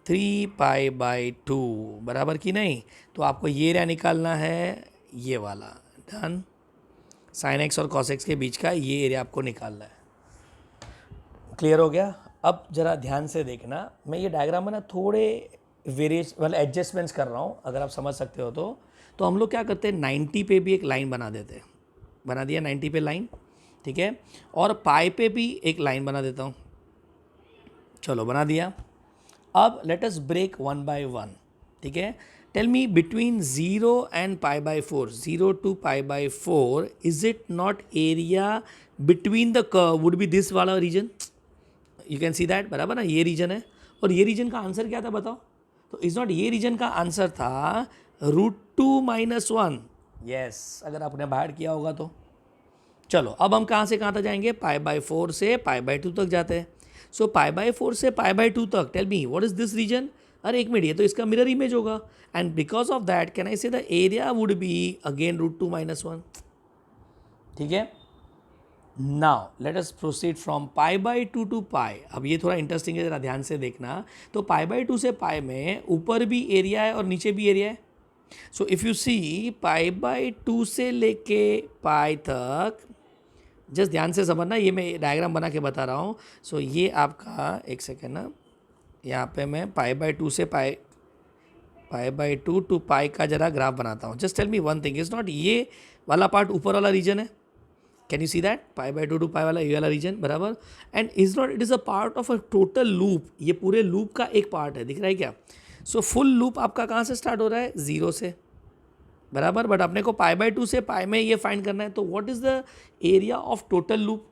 3 pi by 2, बराबर कि नहीं? तो आपको ये एरिया निकालना है, ये वाला. डन. sin x और cos x के बीच का ये एरिया आपको निकालना है. क्लियर हो गया. अब ज़रा ध्यान से देखना, मैं ये डायग्राम में ना थोड़े मतलब एडजस्टमेंट्स कर रहा हूँ, अगर आप समझ सकते हो तो हम लोग क्या करते हैं, 90 पे भी एक लाइन बना देते हैं. बना दिया 90 पे लाइन. ठीक है, और पाई पे भी एक लाइन बना देता हूँ. चलो बना दिया. अब लेट अस ब्रेक 1 बाय 1. ठीक है, tell me between 0 and pi by 4, 0 to pi by 4, is it not area between the curve would be this वाला region? You can see that, बराबर ना. ये रीजन है, और ये रीजन का आंसर क्या था बताओ? तो इज नॉट, ये रीजन का आंसर था √2 - 1. यस, अगर आपने बाहर किया होगा तो. चलो अब हम कहाँ से कहाँ तक जाएंगे? पाई बाई 4 से पाई बाई 2 तक जाते हैं. सो पाई बाई 4 से पाई बाई 2 तक, tell me what is this region? अरे एक मिनट, ये तो इसका मिरर इमेज होगा. And because of that can I say the area would be again √2 - 1. ठीक है, now let us proceed from pi by 2 to pi. अब ये थोड़ा इंटरेस्टिंग है, जरा ध्यान से देखना. तो पाई बाई 2 से पाई में ऊपर भी एरिया है और नीचे भी एरिया है. So if you see pi by 2 से लेके पाई तक, जस्ट ध्यान से समझना, ये मैं डायग्राम बना के बता रहा हूँ. सो ये आपका, एक सेकेंड ना, यहाँ पे मैं पाई बाई 2 से पाई बाई 2 टू पाई का जरा ग्राफ बनाता हूँ. Just tell me one thing, is not ये वाला पार्ट ऊपर वाला रीजन है? Can you see that? Pi by 2 to pi वाला ये वाला रीजन, बराबर. And is not it is a part of a total loop. ये पूरे लूप का एक पार्ट है, दिख रहा है क्या? सो फुल लूप आपका कहाँ से स्टार्ट हो रहा है? 0 से, बराबर. बट अपने को पाई बाई 2 से पाई में ये फाइंड करना है. तो what is the area of total loop?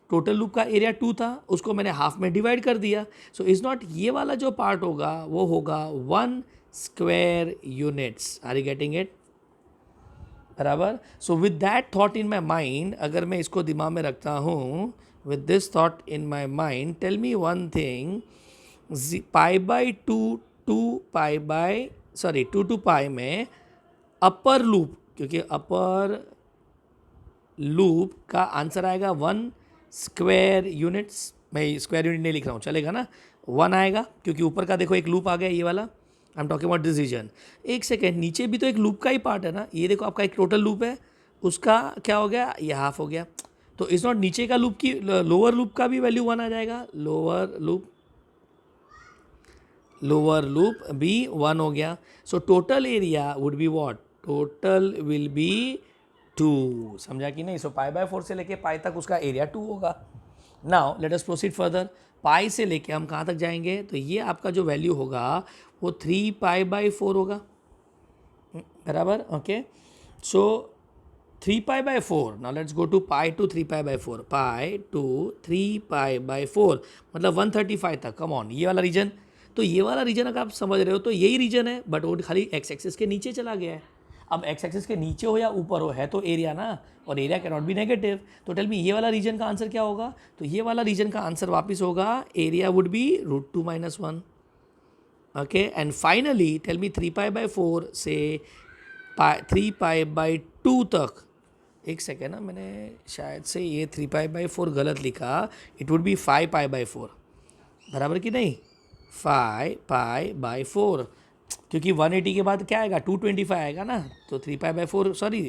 Total loop का एरिया 2 था, उसको मैंने हाफ में डिवाइड कर दिया. सो इज़ नॉट, ये वाला जो पार्ट होगा वो होगा 1 square units. Are you getting it? बराबर. So with that thought in my mind, अगर मैं इसको दिमाग में रखता हूँ, with this thought in my mind, tell me one thing, pi by 2 to pi में अपर लूप, क्योंकि अपर लूप का आंसर आएगा 1 स्क्वायर यूनिट्स. मैं स्क्वायर यूनिट नहीं लिख रहा हूँ, चलेगा ना? 1 आएगा, क्योंकि ऊपर का देखो एक लूप आ गया, ये वाला. I am talking about this region. एक सेकेंड, नीचे भी तो एक लूप का ही पार्ट है ना. ये देखो आपका एक टोटल लूप है, उसका क्या हो गया? ये हाफ हो गया. तो इस नॉट नीचे का लूप की, लोअर लूप का भी वैल्यू 1 आ जाएगा. लोअर लोअर लूप भी 1 हो गया. So total area would be what? Total will be 2. समझा कि नहीं? सो पाई बाय 4 से लेके पाई तक उसका एरिया 2 होगा. Now let us proceed further. Pi से लेके हम कहाँ तक जाएंगे? तो ये आपका जो वैल्यू होगा वो 3 पाई बाई 4 होगा. बराबर. Okay. So 3 pi by 4. Now let's go to pi to 3 pi by 4. Pi to 3 pi by 4 मतलब 135 तक. कम ऑन, ये वाला रीजन. तो ये वाला रीजन अगर आप समझ रहे हो तो यही रीजन है, बट वो खाली एक्स एक्सिस के नीचे चला गया है. अब एक्स एक्सिस के नीचे हो या ऊपर हो, है तो एरिया ना, और area can not be negative. तो टेल मी ये वाला रीजन का आंसर क्या होगा? तो ये वाला रीजन का आंसर वापस होगा area would be √2 - 1. Okay. And finally tell me 3 pi by 4 से 3 पाई बाय 2 तक. एक सेकेंड ना, मैंने शायद से ये 3 पाई बाय 4 गलत लिखा. It would B 5 pi by 4. बराबर कि नहीं? 5 पाई बाय 4, क्योंकि 180 के बाद क्या आएगा? 225 आएगा ना. तो 3 pi by 4, sorry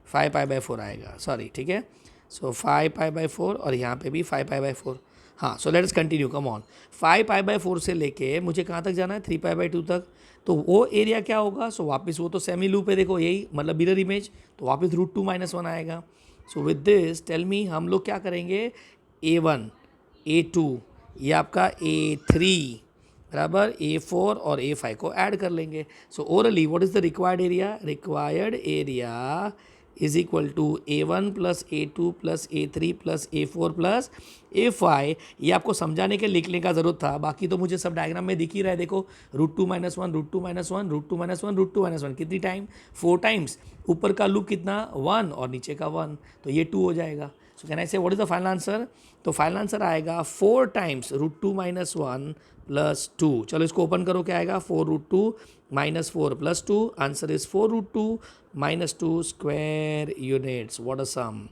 5 pi by 4 आएगा. सॉरी, ठीक है. सो 5 पाई बाय 4 और यहाँ पे भी 5 पाई बाय 4. हाँ. So let's continue. Come on. 5 pi by 4 से लेके मुझे कहाँ तक जाना है? 3 पाई बाय 2 तक. तो वो एरिया क्या होगा? सो वापस वो तो सेमी लूप है, देखो यही मतलब मिरर इमेज. तो वापस √2 - 1 आएगा. So with this tell me हम लोग क्या करेंगे? A1 A2 ये आपका A3 बराबर A4 और A5 को ऐड कर लेंगे. So orally what is the required area? Required area is equal to A1 plus A2 plus A3 plus A4 plus A5. ये आपको समझाने के लिखने का ज़रूरत था, बाकी तो मुझे सब डायग्राम में दिख ही रहा है. देखो √2 - 1 √2 - 1 √2 - 1 √2 - 1 कितनी टाइम? 4 टाइम्स. ऊपर का लूप कितना? 1 और नीचे का 1, तो ये 2 हो जाएगा. सो कैन आई से what is the final answer? तो फाइनल आंसर आएगा 4 टाइम्स √2 - 1 प्लस 2. चलो इसको ओपन करो, क्या आएगा? 4 √2 - 4 plus 2. Answer is 4 √2 - 2 square units. What a sum.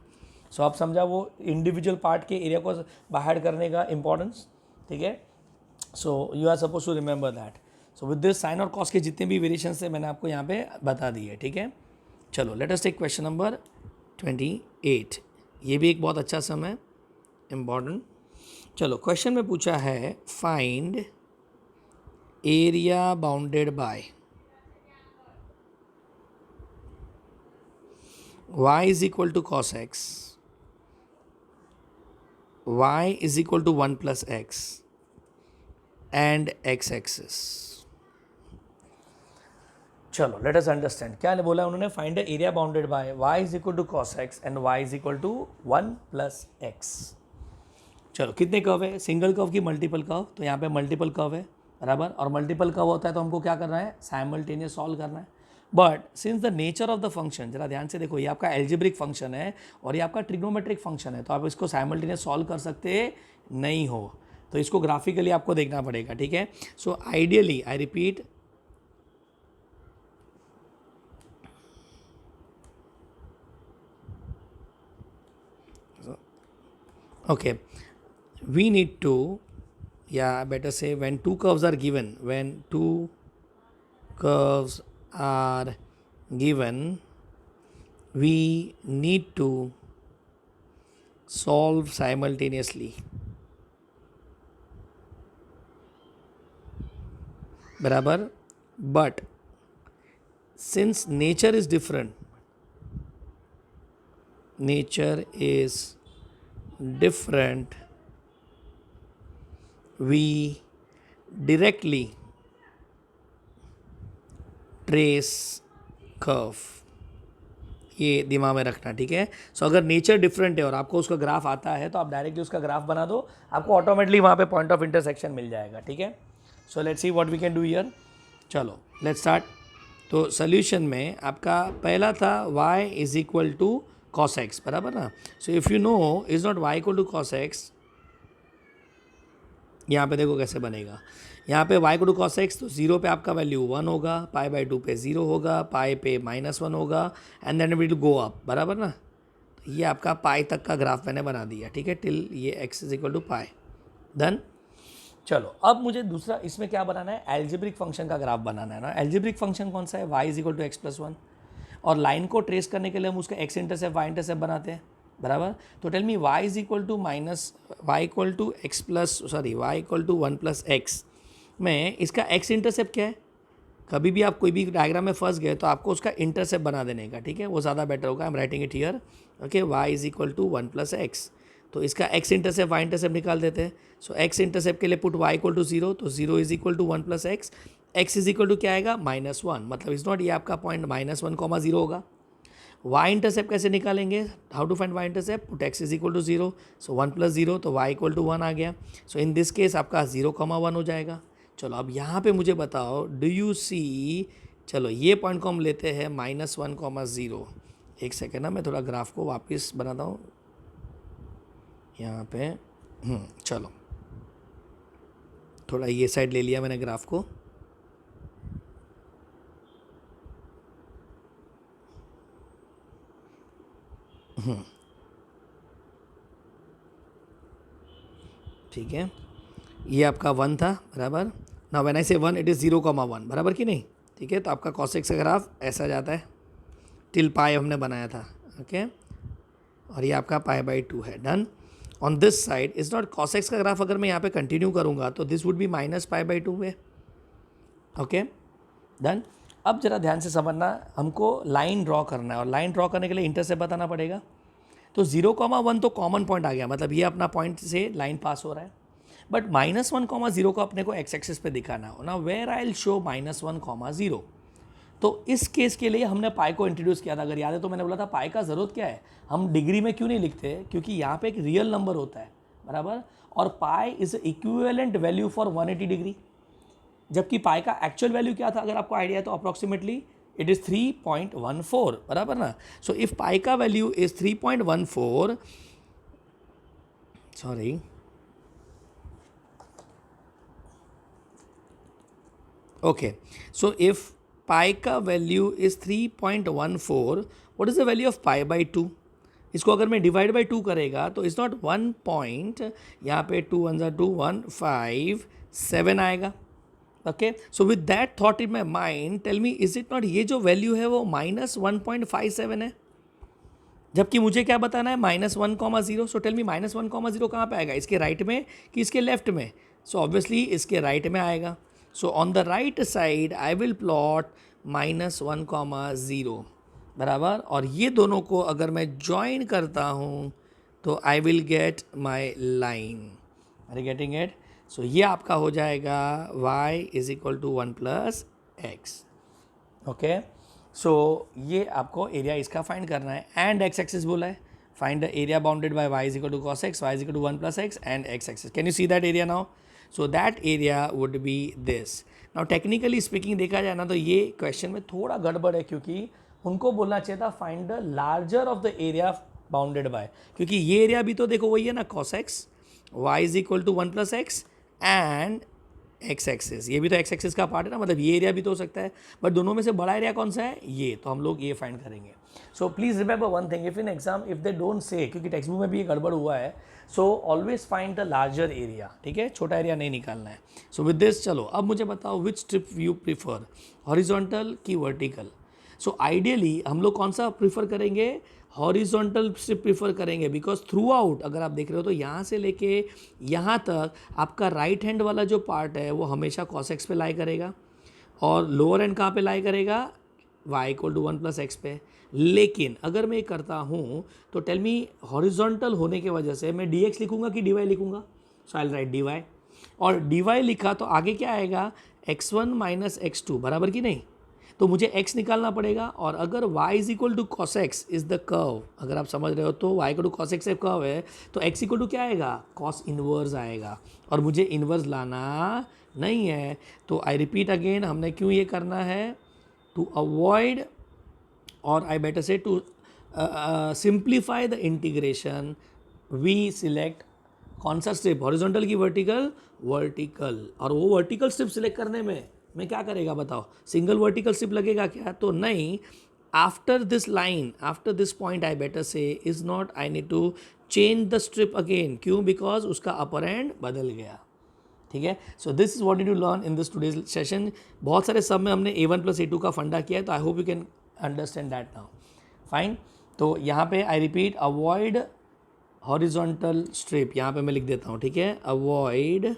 So आप समझा वो इंडिविजुअल पार्ट के एरिया को बाहर करने का इंपॉर्टेंस. ठीक है. So you are suppose to remember that. So with this sine और कॉस के जितने भी वेरिएशन है मैंने आपको यहाँ पे बता दिए. ठीक है. चलो let us take question number 28. ये भी एक बहुत अच्छा सम है, इम्पॉर्टेंट. चलो क्वेश्चन में पूछा है find area bounded by y is equal to cos x, y is equal to 1 plus x and x axis. चलो लेट अस अंडरस्टैंड क्या बोला उन्होंने. Find the area bounded by y is equal to cos x and y is equal to 1 plus x. चलो कितने curve है? Single curve की multiple curve. तो यहाँ पे मल्टीपल कर्व है बराबर, और मल्टीपल कर्व होता है तो हमको क्या करना है? साइमल्टेनियस सॉल्व करना है. But since the nature of the function, जरा ध्यान से देखो, ये आपका एल्जेब्रिक फंक्शन है और ये आपका ट्रिग्नोमेट्रिक फंक्शन है, तो आप इसको साइमल्टेनियस सॉल्व कर सकते नहीं हो. तो इसको ग्राफिकली आपको देखना पड़ेगा. ठीक है. So ideally I repeat, okay, we need to, yeah, better say when two curves are given, when two curves are given, we need to solve simultaneously. बराबर. but since nature is different, we directly trace curve. ये दिमाग में रखना. ठीक है. सो अगर nature different है और आपको उसका ग्राफ आता है तो आप डायरेक्टली उसका ग्राफ बना दो, आपको ऑटोमेटिकली वहाँ पे पॉइंट ऑफ इंटरसेक्शन मिल जाएगा. ठीक है. So let's see what we can do here. चलो लेट्स स्टार्ट. तो सोल्यूशन में आपका पहला था y is equal to cos x, बराबर ना. So if you know is not y equal to cos x, यहाँ पे देखो कैसे बनेगा. यहाँ पे y को टू cos x, तो 0 पे आपका वैल्यू 1 होगा, पाई बाई 2 पे 0 होगा, पाई पे -1 होगा, and then it will go up, बराबर ना. तो ये आपका पाई तक का ग्राफ मैंने बना दिया. ठीक है. टिल ये x is equal to pi. Done. चलो अब मुझे दूसरा इसमें क्या बनाना है? एल्जेब्रिक फंक्शन का ग्राफ बनाना है ना. एल्जेब्रिक फंक्शन कौन सा है? y is equal to x+1. और लाइन को ट्रेस करने के लिए हम उसका x इंटरसेप्ट y इंटरसेप्ट बनाते हैं, बराबर. तो tell me y is equal to y equal to x plus, sorry y equal to 1 plus x में इसका एक्स इंटरसेप्ट क्या है, कभी भी आप कोई भी डायग्राम में फंस गए तो आपको उसका इंटरसेप्ट बना देने का, ठीक है, वो ज़्यादा बेटर होगा। I am writing it here, okay, y is equal to 1 + x। तो इसका एक्स इंटरसेप्ट वाई इंटरसेप्ट निकाल देते हैं। सो एक्स इंटरसेप्ट के लिए पुट वाई इक्वल टू 0, तो 0 is equal to 1 + x, x is equal to क्या आएगा -1, मतलब इज नॉट, ये आपका पॉइंट -1, 0 होगा। वाई इंटरसेप्ट कैसे निकालेंगे, how to find y intercept, put x is equal to 0, so 1 + 0, तो वाई इक्वल टू 1 आ गया। सो इन दिस केस आपका 0,1 हो जाएगा। चलो अब यहाँ पे मुझे बताओ, डू यू सी, चलो ये पॉइंट को हम लेते हैं -1,0। एक सेकेंड ना, मैं थोड़ा ग्राफ को वापस बनाता हूँ यहाँ पे। चलो थोड़ा ये साइड ले लिया मैंने ग्राफ को। ठीक है, ये आपका 1 था, बराबर। ना व्हेन आई से 1 इट इज़ 0,1, बराबर कि नहीं, ठीक है। तो आपका cos x का ग्राफ ऐसा जाता है, टिल पाई हमने बनाया था, ओके, और ये आपका π/2 है, done. On this side is not cos x का ग्राफ, अगर मैं यहाँ पे कंटिन्यू करूँगा तो दिस वुड बी -π/2 है, ओके, डन। अब जरा ध्यान से समझना, हमको लाइन ड्रॉ करना है और लाइन ड्रॉ करने के लिए इंटरसेप्ट बताना पड़ेगा। तो 0,1 तो कॉमन पॉइंट आ गया, मतलब ये अपना पॉइंट से लाइन पास हो रहा है, बट -1,0 को अपने को एक्स एक्सिस पे दिखाना हो ना, वेयर आई विल शो -1,0। तो इस केस के लिए हमने पाई को इंट्रोड्यूस किया था, अगर याद है तो मैंने बोला था पाई का ज़रूरत क्या है, हम डिग्री में क्यों नहीं लिखते, क्योंकि यहाँ पे एक रियल नंबर होता है, बराबर, और pi is equivalent value for 180 degree, जबकि पाई का एक्चुअल वैल्यू क्या था, अगर आपको आइडिया है तो अप्रॉक्सीमेटली इट इज़ 3.14, बराबर ना। सो इफ पाई का value is 3.14, sorry, okay, so if pi का value is 3.14, what is the value of π/2, इसको अगर मैं डिवाइड बाई 2 करेगा तो इज नॉट 1 पॉइंट, यहाँ पे 2 1 2 157 आएगा, okay. So with that thought in my mind tell me, is it not, ये जो वैल्यू है वो -1.57 है, जबकि मुझे क्या बताना है -1,0। सो टेल मी -1,0 कहाँ पे आएगा, इसके राइट में कि इसके लेफ्ट में, सो ऑब्वियसली इसके राइट में आएगा। So on the right side I will plot -1,0, बराबर, और ये दोनों को अगर मैं ज्वाइन करता हूँ तो I will get my line, are you getting it. So ये आपका हो जाएगा y is equal to 1 + x, okay. So ये आपको एरिया इसका फाइंड करना है, एंड एक्स एक्सिस बोला है, find the area bounded by y is equal to cos x, y is equal to 1 + x and x axis. Can you see that area now, so that area would be this. Now technically speaking देखा जाए ना तो ये क्वेश्चन में थोड़ा गड़बड़ है, क्योंकि उनको बोलना चाहिए था find the larger of the area bounded bye, क्योंकि ये एरिया भी तो देखो वही है ना, cos x, y is equal to 1 + x and x axis, ये भी तो एक्स एक्सिस का पार्ट है ना, मतलब ये एरिया भी तो हो सकता है, बट दोनों में से बड़ा एरिया कौन सा है, ये, तो हम लोग ये फाइंड करेंगे। So please remember one thing, if in exam if they don't say, क्योंकि टेक्स्ट बुक में भी ये गड़बड़ हुआ है, so always find the larger area, ठीक है, छोटा एरिया नहीं निकालना है। सो विद दिस चलो अब मुझे बताओ विच स्ट्रिप यू प्रीफर, हॉरिजॉन्टल की वर्टिकल। सो आइडियली हम लोग कौन सा प्रीफर करेंगे, हॉरिजॉन्टल स्ट्रिप प्रीफर करेंगे, बिकॉज थ्रू आउट अगर आप देख रहे हो तो यहाँ से लेके यहाँ तक आपका राइट हैंड वाला जो पार्ट है वो हमेशा cos x पे लाई करेगा, और लोअर हैंड कहाँ पे लाई करेगा, y इक्वल टू 1 + x पे। लेकिन अगर मैं करता हूँ तो टेल मी, हॉरिजॉन्टल होने की वजह से मैं dx लिखूंगा कि dy लिखूंगा, सो आई विल राइट dy, और dy लिखा तो आगे क्या आएगा, x1 - x2, बराबर कि नहीं, तो मुझे x निकालना पड़ेगा, और अगर y is equal to cos x is the curve, अगर आप समझ रहे हो तो y equal to cos x curve है, तो x इक्वल टू क्या आएगा, cos इनवर्स आएगा, और मुझे इनवर्स लाना नहीं है। तो आई रिपीट अगेन, हमने क्यों ये करना है, टू अवॉइड, और I better say to simplify the integration, we select कौन सा स्ट्रिप, हॉरिजॉन्टल की वर्टिकल, वर्टिकल, और वो वर्टिकल स्ट्रिप सिलेक्ट करने में मैं क्या करेगा बताओ, सिंगल वर्टिकल स्ट्रिप लगेगा क्या, तो नहीं, after this line, after this point I better say is not, I need to change the strip again, क्यों, बिकॉज उसका अपर एंड बदल गया, ठीक है। So this is what need to learn in this today's session. बहुत सारे सब में हमने a1 + a2 का फंडा किया है, तो आई hope you can understand that now, fine. तो यहाँ पे I repeat, avoid horizontal strip, यहाँ पे मैं लिख देता हूँ, ठीक है, अवॉइड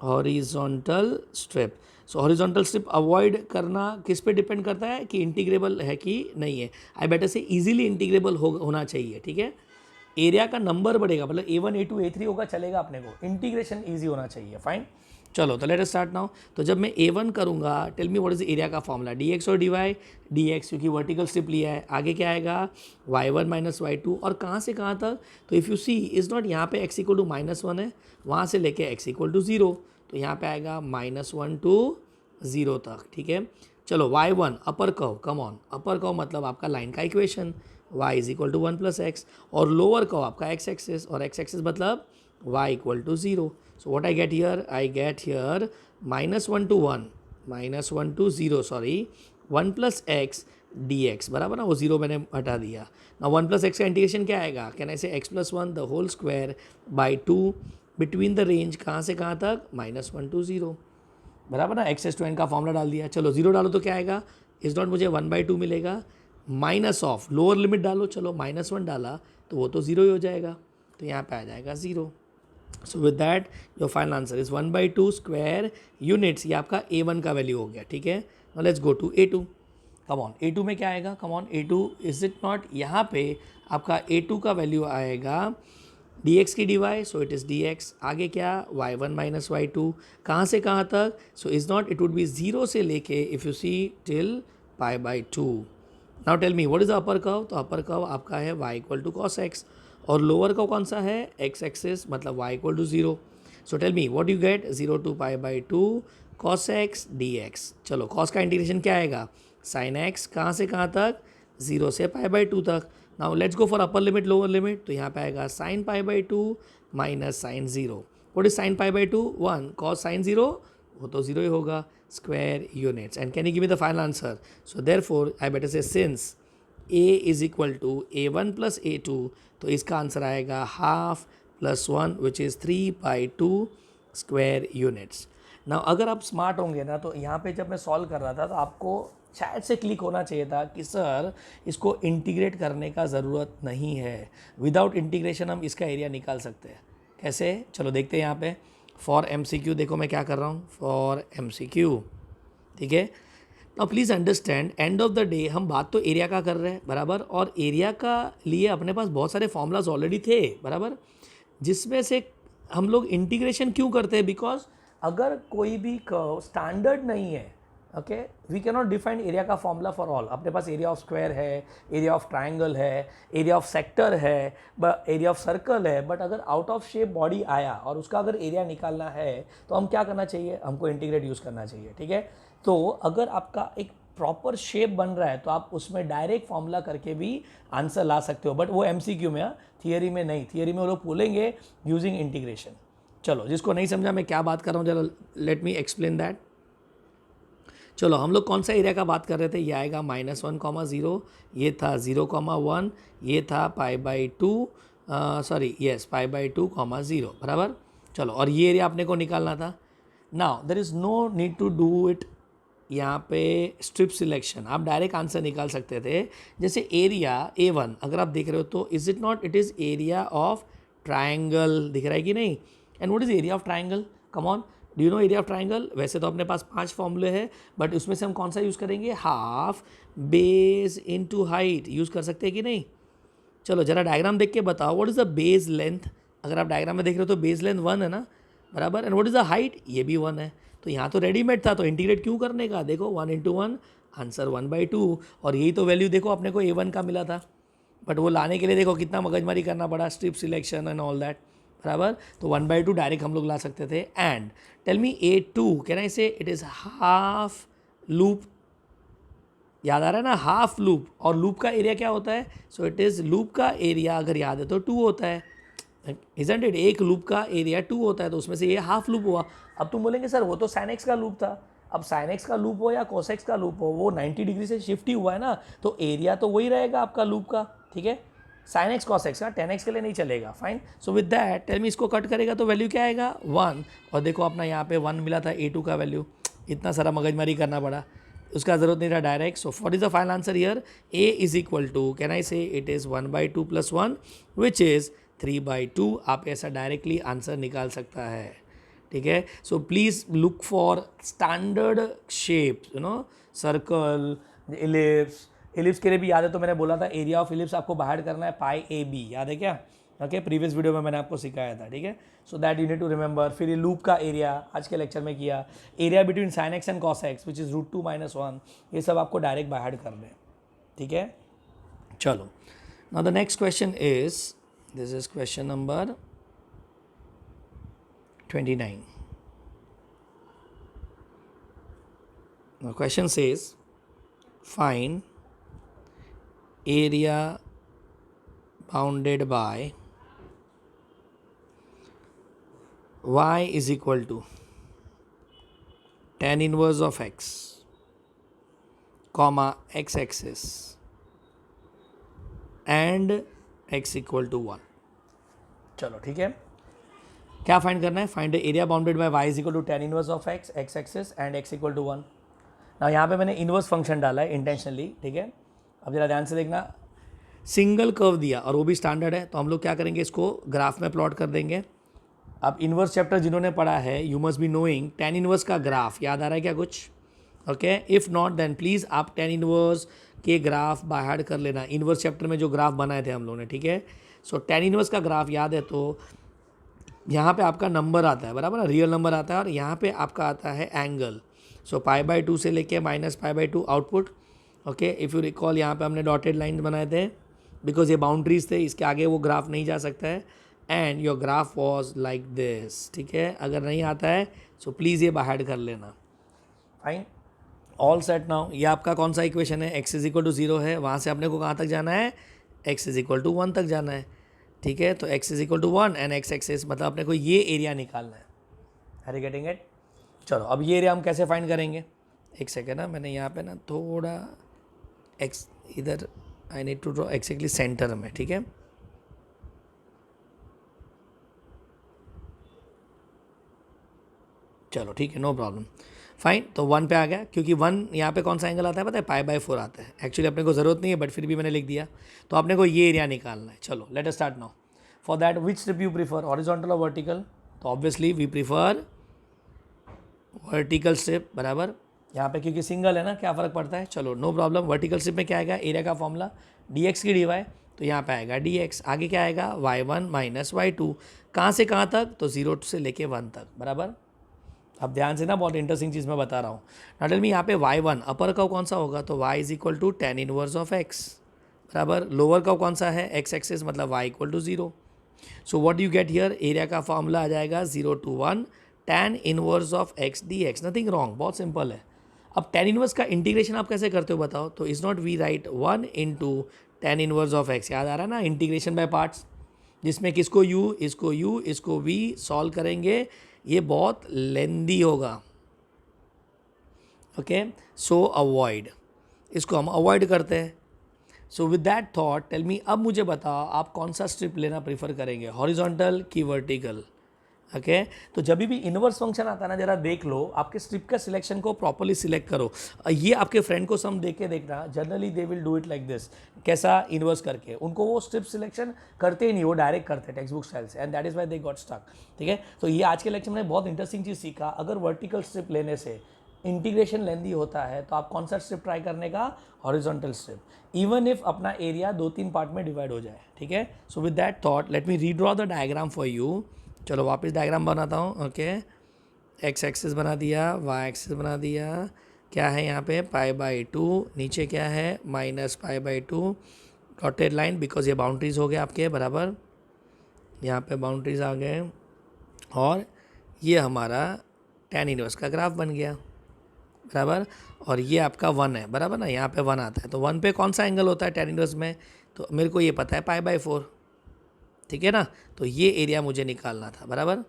हॉरिजॉन्टल स्ट्रिप। सो हॉरिजॉन्टल स्ट्रिप अवॉइड करना किस पे डिपेंड करता है कि इंटीग्रेबल है कि नहीं है। आई बेटर से इजीली इंटीग्रेबल होना चाहिए, ठीक है। एरिया का नंबर बढ़ेगा, मतलब A1 A2 A3 होगा, चलेगा अपने को, इंटीग्रेशन ईजी होना चाहिए, फाइन। चलो तो लेट अस स्टार्ट नाउ। तो जब मैं A1 करूँगा, tell me what is area का फॉर्मूला, dx और dy, dx क्योंकि वर्टिकल स्ट्रिप लिया है, आगे क्या आएगा y1 माइनस y2, और कहाँ से कहाँ तक, तो if you see is not, यहाँ पे x इक्वल टू -1 है, वहाँ से लेके x इक्वल टू 0, तो यहाँ पे आएगा -1 टू 0 तक, ठीक है। चलो y1 upper curve, come on, upper curve मतलब आपका लाइन का equation y is equal to 1 plus x, और लोअर कर्व आपका x एक्सिस, और x एक्सिस मतलब y equal to 0। So what I get here, I get here -1 to 1, -1 to 0 sorry, 1 plus x dx, बराबर ना, वो 0 मैंने हटा दिया ना। 1 प्लस एक्स का इंटीग्रेशन क्या आएगा, can I say x plus 1 the whole square by 2 between the range कहाँ से कहाँ तक, -1 टू 0, बराबर ना। एक्स एस टू एन का फॉर्मूला डाल दिया, चलो 0 डालो तो क्या आएगा, इस नॉट मुझे 1/2 मिलेगा, माइनस ऑफ लोअर लिमिट डालो, चलो -1 डाला तो वो तो 0 ही हो जाएगा, तो यहाँ पे आ जाएगा 0। So with that your final answer is 1/2 square units, ये आपका A1 का वैल्यू हो गया, ठीक है। Now let's go to A2। Come on, A2 में क्या आएगा, come on A2 is it not, यहाँ पे आपका A2 का वैल्यू आएगा dx की dy, so it is dx, आगे क्या y1 माइनस y2, कहाँ से कहाँ तक, so is not, it would be 0 से लेके if you see till π/2। Now tell me what is the upper curve, तो अपर कर्व आपका है y equal to cos x, और लोअर कर्व कौन सा है, x एक्सिस मतलब y equal to 0। So tell me what you get, 0 to π/2 cos x dx। चलो cos का इंटीग्रेशन क्या आएगा, sin x, कहाँ से कहाँ तक, 0 से π/2 तक। Now let's go for upper limit lower limit, तो यहाँ पे आएगा sin π/2 minus sin 0। What is sin π/2, 1, cos sin 0 वो तो 0 ही होगा, square units, and can you give me the final answer. So therefore I better say since a is equal to A1 plus A2, तो इसका answer आएगा 1/2 + 1 which is 3/2 square units. ना अगर आप स्मार्ट होंगे ना, तो यहाँ पे जब मैं सॉल्व कर रहा था तो आपको शायद से क्लिक होना चाहिए था कि सर इसको इंटीग्रेट करने का ज़रूरत नहीं है, विदाउट इंटीग्रेशन हम इसका एरिया निकाल सकते हैं। कैसे, चलो देखते हैं। यहाँ पे फॉर MCQ देखो मैं क्या कर रहा हूँ, फॉर MCQ, ठीक है। Now please understand, end of the day हम बात तो एरिया का कर रहे हैं, बराबर, और एरिया का लिए अपने पास बहुत सारे फॉर्मूलाज ऑलरेडी थे, बराबर, जिसमें से हम लोग इंटीग्रेशन क्यों करते हैं, बिकॉज अगर कोई भी कर्व स्टैंडर्ड नहीं है, okay, we can not define area का फॉर्मूला फॉर ऑल। अपने पास एरिया ऑफ स्क्वायर है, एरिया ऑफ ट्राइंगल है, एरिया ऑफ सेक्टर है, एरिया ऑफ सर्कल है, बट अगर आउट ऑफ शेप बॉडी आया और उसका अगर एरिया निकालना है तो हम क्या करना चाहिए, हमको इंटीग्रेट यूज़ करना चाहिए, ठीक है। तो अगर आपका एक प्रॉपर शेप बन रहा है तो आप उसमें डायरेक्ट फॉर्मूला करके भी आंसर ला सकते हो, बट वो MCQ में, थियरी में नहीं। थियरी में वो लोग बोलेंगे यूजिंग इंटीग्रेशन। चलो जिसको नहीं समझा मैं क्या बात कर रहा हूँ, चलो लेट मी एक्सप्लेन दैट। चलो हम लोग कौन सा एरिया का बात कर रहे थे, ये आएगा -1, 0, ये था 0, 1, ये था π/2, सॉरी यस π/2, 0, बराबर। चलो और ये एरिया आपने को निकालना था। Now there is no need to do it यहाँ पे स्ट्रिप सिलेक्शन, आप डायरेक्ट आंसर निकाल सकते थे। जैसे एरिया A1 अगर आप देख रहे हो तो is it not, it is area of triangle, दिख रहा है कि नहीं। And what is area of triangle, come on, do you know area of triangle. वैसे तो अपने पास 5 फॉर्मूले हैं, बट उसमें से हम कौन सा यूज़ करेंगे, half base into height use कर सकते हैं कि नहीं। चलो जरा डायग्राम देख के बताओ, what is the base length. अगर आप डायग्राम में देख रहे हो तो बेस लेंथ 1 है ना, बराबर, and what is the height, ये भी 1 है। तो यहाँ तो रेडीमेड था, तो इंटीग्रेट क्यों करने का, देखो 1 × 1, आंसर 1/2, और यही तो वैल्यू देखो अपने को A1 का मिला था, बट वो लाने के लिए देखो कितना मगजमारी करना पड़ा, strip selection and all that, बराबर। तो 1/2 डायरेक्ट हम लोग ला सकते थे। And tell me A2, can I say it is half loop, याद आ रहा है ना, हाफ लूप, और लूप का एरिया क्या होता है, सो इट इज़ लूप का एरिया अगर याद है तो 2 होता है, इजंट इट, एक लूप का एरिया 2 होता है, तो उसमें से ये हाफ लूप हुआ। अब तुम बोलेंगे सर वो तो sin x का लूप था, अब sin x का लूप हो या cos x का लूप हो, वो 90 डिग्री से शिफ्ट ही हुआ है ना, तो एरिया तो वही रहेगा आपका लूप का, ठीक है। sin x cos x का 10x के लिए नहीं चलेगा, fine. So with that tell me, इसको कट करेगा तो वैल्यू क्या आएगा, 1, और देखो अपना यहाँ पे 1 मिला था A2 का वैल्यू, इतना सारा मगजमारी करना पड़ा, उसका ज़रूरत नहीं था direct. So what is the final answer here, A is equal to, can I say it is 1/2 + 1 which is 3/2। आप ऐसा डायरेक्टली आंसर निकाल सकता है, ठीक है. So please look for standard shape, circle, ellipse. Ellipse के लिए भी याद है तो मैंने बोला था एरिया ऑफ इलिप्स आपको बाहर करना है पाई ए बी, याद है क्या? ओके, प्रीवियस वीडियो में मैंने आपको सिखाया था, ठीक है. So that you need to remember. फिर ये लूप का एरिया आज के लेक्चर में किया, area between sine x and cos x which is √2 - 1, ये सब आपको डायरेक्ट बाहर करना है, ठीक है. चलो, now the next question is, this is question number 29. The question says find area bounded by y is equal to tan inverse of x, comma x axis and x equal to 1. चलो ठीक है, क्या find करना है? Find the area bounded by y is equal to tan inverse of x, x axis and x equal to 1. ना यहाँ पे मैंने इनवर्स फंक्शन डाला है इंटेंशनली, ठीक है. अब जरा ध्यान से देखना, सिंगल कर्व दिया और वो भी स्टैंडर्ड है, तो हम लोग क्या करेंगे, इसको ग्राफ में प्लॉट कर देंगे. अब इनवर्स चैप्टर जिन्होंने पढ़ा है, you must be knowing tan inverse का ग्राफ याद आ रहा है क्या कुछ? Okay, if not then please आप टेन इनवर्स के ग्राफ बाहर कर लेना. इनवर्स चैप्टर में जो ग्राफ बनाए थे हम लोगों ने, ठीक है. सो टेन इनवर्स का ग्राफ याद है तो यहाँ पे आपका नंबर आता है, बराबर ना, रियल नंबर आता है, और यहाँ पे आपका आता है एंगल. सो π/2 से लेके -π/2 output. Okay, if you recall यहाँ पे हमने डॉटेड लाइन बनाए थे बिकॉज ये बाउंड्रीज थे, इसके आगे वो ग्राफ नहीं जा सकता है. And your graph was like this, ठीक है. अगर नहीं आता है सो प्लीज़ ये बाहर कर लेना. Fine, all set. नाउ ये आपका कौन सा इक्वेशन है? x इज इक्वल टू 0 है, वहाँ से अपने को कहाँ तक जाना है? x इज इक्वल टू 1 तक जाना है, ठीक है. तो x is equal to 1 and x axis, मतलब अपने को ये एरिया निकालना है. Are you getting it? चलो, अब ये एरिया हम कैसे फाइंड करेंगे? एक सेकेंड ना, मैंने यहाँ पे ना थोड़ा x इधर, I need to draw exactly centre में, ठीक है. चलो ठीक है, नो प्रॉब्लम, फाइन. तो 1 पे आ गया, क्योंकि 1 यहाँ पे कौन सा एंगल आता है पता है? π/4 आता है. एक्चुअली अपने को ज़रूरत नहीं है बट फिर भी मैंने लिख दिया. तो अपने को ये एरिया निकालना है. चलो let us start now. For that which strip you prefer, horizontal और वर्टिकल? तो obviously we prefer vertical strip, बराबर. यहाँ पे क्योंकि सिंगल है ना, क्या फ़र्क पड़ता है. चलो नो प्रॉब्लम. वर्टिकल स्ट्रिप में क्या आएगा? एरिया का फॉर्मूला dx की dy, तो यहाँ पे आएगा dx. आगे क्या आएगा? y1 - y2. कहाँ से कहाँ तक? तो 0 से लेके 1 तक, बराबर. अब ध्यान से ना, बहुत इंटरेस्टिंग चीज़ मैं बता रहा हूँ. नॉट मी यहाँ पे y1 अपर कर्व कौन सा होगा? तो y is equal to tan inverse of x, बराबर. लोअर कर्व कौन सा है? x एक्सिस, मतलब y equal to 0. So what you get here? Area का फॉर्मूला आ जाएगा 0 to 1 tan inverse of x dx. Nothing wrong, बहुत सिंपल है. अब tan इनवर्स का इंटीग्रेशन आप कैसे करते हो बताओ? तो is not we write 1 into tan inverse of x, याद आ रहा है ना, इंटीग्रेशन बाय पार्ट्स, जिसमें किसको u, इसको u, इसको v सॉल्व करेंगे. ये बहुत लेंदी होगा. ओके, सो अवॉइड, इसको हम अवॉइड करते हैं. So with that thought tell me, अब मुझे बताओ आप कौन सा स्ट्रिप लेना प्रीफर करेंगे, हॉरिजॉन्टल की वर्टिकल? ओके, तो जब भी इनवर्स फंक्शन आता है ना, जरा देख लो, आपके स्ट्रिप का सिलेक्शन को प्रॉपर्ली सिलेक्ट करो. ये आपके फ्रेंड को सम दे के देखना, generally they will do it like this. कैसा? इनवर्स करके. उनको वो स्ट्रिप सिलेक्शन करते ही नहीं, वो डायरेक्ट करते हैं टेक्स्ट बुक स्टाइल से, and that is why they got stuck. ठीक है, तो ये आज के लेक्चर में बहुत इंटरेस्टिंग चीज़ सीखा. अगर वर्टिकल स्ट्रिप लेने से इंटीग्रेशन लेंदी होता है तो आप कौन सा स्ट्रिप ट्राई करने का? हॉरिजॉन्टल स्ट्रिप, इवन इफ अपना एरिया 2-3 पार्ट में डिवाइड हो जाए. ठीक है, so with that thought let me redraw the diagram for you. चलो वापस डायग्राम बनाता हूँ. ओके, एक्स एक्सिस बना दिया, वाई एक्सिस बना दिया. क्या है यहाँ पे? π/2. नीचे क्या है? -π/2. डॉटेड लाइन, बिकॉज ये बाउंड्रीज हो गए आपके, बराबर. यहाँ पे बाउंड्रीज आ गए और ये हमारा tan इनवर्स का ग्राफ बन गया, बराबर. और ये आपका 1 है, बराबर ना, यहाँ पे 1 आता है. तो 1 पे कौन सा एंगल होता है tan इनवर्स में? तो मेरे को ये पता है, π/4. ठीक है ना, तो ये एरिया मुझे निकालना था, बराबर.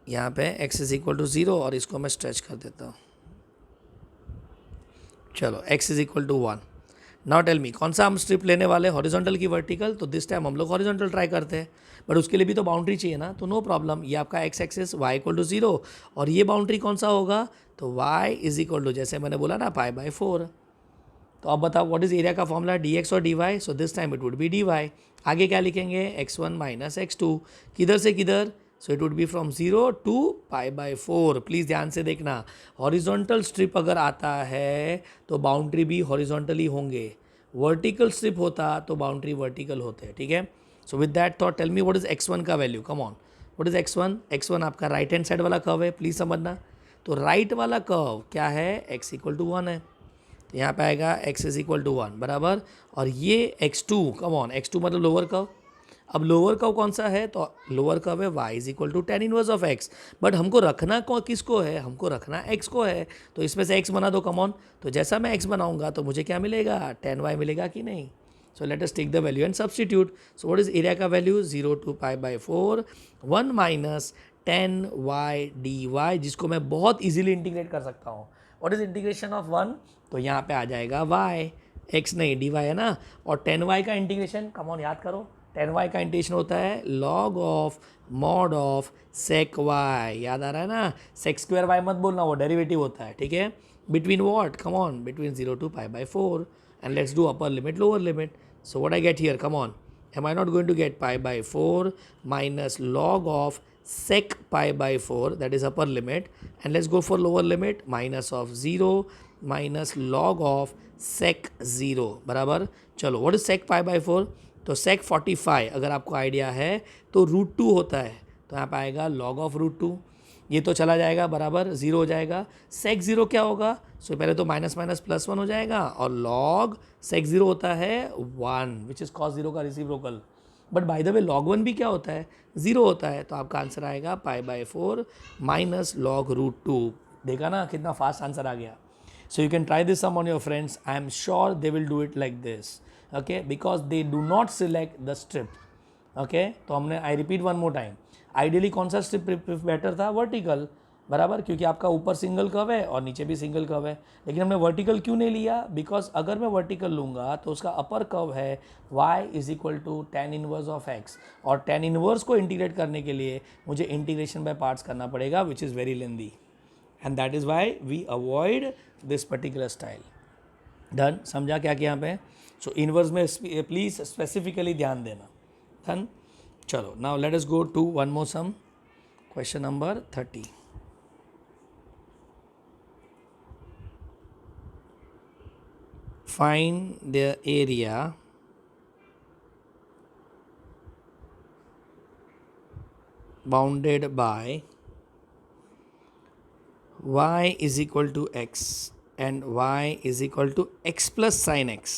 यहाँ पे x इज इक्वल टू 0 और इसको मैं स्ट्रेच कर देता हूँ. चलो, x is equal to 1. Now tell me कौन सा हम स्ट्रिप लेने वाले, हॉरिजॉन्टल की वर्टिकल? तो दिस टाइम हम लोग हॉरिजॉन्टल ट्राई करते हैं, बट उसके लिए भी तो बाउंड्री चाहिए ना. तो नो प्रॉब्लम, ये आपका x axis y equal to 0 और ये बाउंड्री कौन सा होगा? तो y इज इक्वल टू, जैसे मैंने बोला ना, π/4. तो अब बताओ व्हाट इज एरिया का फॉर्मूला? dx और dy. So this time it would B dy. आगे क्या लिखेंगे? x1 - x2. किधर से किधर? So it would be from 0 to π/4. Please ध्यान से देखना, हॉरिजॉन्टल स्ट्रिप अगर आता है तो बाउंड्री भी हॉरिजॉन्टली होंगे, वर्टिकल स्ट्रिप होता तो बाउंड्री वर्टिकल होते, ठीक है. So with that thought tell me what is x1 का value. Come on, what is x1 आपका राइट हैंड साइड वाला कर्व है, प्लीज़ समझना. तो राइट वाला कर्व क्या है, x = 1 है, तो यहाँ पे आएगा x = 1 बराबर. और ये x2, कम ऑन, x2 मतलब लोअर कर्व. अब लोअर कर्व कौन सा है, तो लोअर कर्व है y = tan inverse of x. But हमको रखना किसको है, हमको रखना x को है, तो इसमें से x बना दो. कम ऑन, तो जैसा मैं x बनाऊंगा तो मुझे क्या मिलेगा, tan y मिलेगा कि नहीं. So let us take the value and substitute. So what is area का value, 0 to π/4, 1 minus tan y dy, जिसको मैं बहुत इजीली इंटीग्रेट कर सकता हूँ. व्हाट इज इंटीग्रेशन ऑफ 1, तो यहाँ पे आ जाएगा y, x नहीं dy है ना. और tan y का इंटीग्रेशन, कम ऑन याद करो, tan y का इंटीग्रेशन होता है log of mod of sec y. याद आ रहा है ना, sec² y मत बोलना, वो डेरिवेटिव होता है, ठीक है. Between what, come on, between 0 to π/4. And let's do upper limit lower limit. So what I get here, come on, am I not going to get π/4 minus log of sec π/4, that is upper limit, and let's go for lower limit, minus of 0 minus log of sec 0 बराबर. चलो, what is sec π/4, तो sec 45 अगर आपको idea है तो √2 होता है, तो यहाँ पे आएगा log of √2. ये तो चला जाएगा बराबर, 0 हो जाएगा. sec 0 क्या होगा, सो पहले तो माइनस माइनस +1 हो जाएगा, और log sec 0 होता है 1 विच इज़ cos 0 का reciprocal. But by the way log 1 भी क्या होता है, 0 होता है, तो आपका आंसर आएगा π/4 माइनस log √2. देखा ना कितना फास्ट आंसर आ गया. So you can try this sum on your friends. I am sure they will do it like this, okay, because they do not select the strip, okay. तो हमने, I repeat one more time, ideally कौन सा strip better था, vertical, बराबर, क्योंकि आपका ऊपर single curve है और नीचे भी सिंगल कर्व है. लेकिन हमने वर्टिकल क्यों नहीं लिया, बिकॉज अगर मैं वर्टिकल लूँगा तो उसका अपर कर्व है y = tan inverse of x, और tan इनवर्स को इंटीग्रेट करने के लिए मुझे इंटीग्रेशन बाय पार्ट्स करना पड़ेगा, which is very lengthy, and that is why we avoid this particular style. Done, समझा क्या किया यहाँ पे. सो इनवर्स में प्लीज़ स्पेसिफिकली ध्यान देना. डन, चलो, now let us go to one more sum, question number 30. Find the area bounded by y = x and y = x plus sin x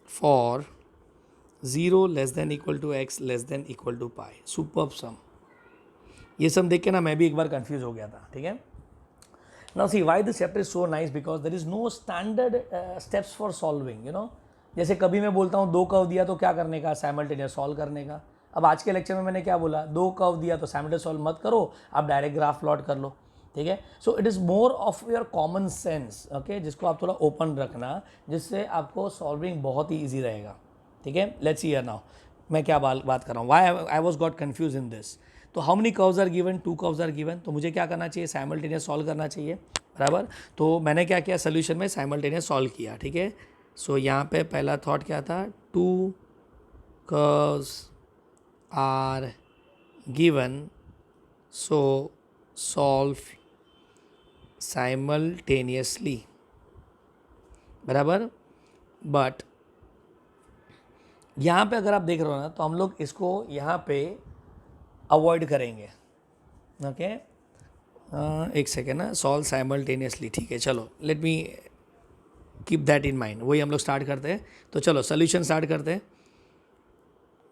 for 0 less than equal to x less than equal to pi. Superb sum. ये sum देख के ना मैं भी एक बार confuse हो गया था, ठीक है. Now see why this chapter is so nice, because there is no standard steps for solving, you know. जैसे कभी मैं बोलता हूँ 2 कर्व दिया तो क्या करने का, साइमल्टेनियस सॉल्व करने का. अब आज के लेक्चर में मैंने क्या बोला, 2 कर्व दिया तो साइमल्टेनियस सॉल्व मत करो, आप डायरेक्ट ग्राफ प्लॉट कर लो, ठीक है. So it is more of your common sense, okay, जिसको आप थोड़ा ओपन रखना, जिससे आपको सॉल्विंग बहुत ही ईजी रहेगा, ठीक है. लेट्स सी हियर नाउ, मैं क्या बात कर रहा हूँ, why I was got confuse in this. तो how many curves are given, 2 curves are given, तो मुझे क्या करना चाहिए, साइमल्टेनियस सॉल्व करना चाहिए, बराबर. तो मैंने क्या किया, सोल्यूशन में साइमल्टेनियस सॉल्व किया, ठीक है. सो यहाँ पे पहला थॉट क्या था, 2 curves are given, so solve simultaneously, बराबर. बट यहाँ पे अगर आप देख रहे हो ना, तो हम लोग इसको यहाँ पे अवॉइड करेंगे, ओके. एक सेकेंड ना, सॉल्व साइमल्टेनियसली, ठीक है. चलो, let me keep that in mind, वही हम लोग स्टार्ट करते हैं. तो चलो सोल्यूशन स्टार्ट करते हैं.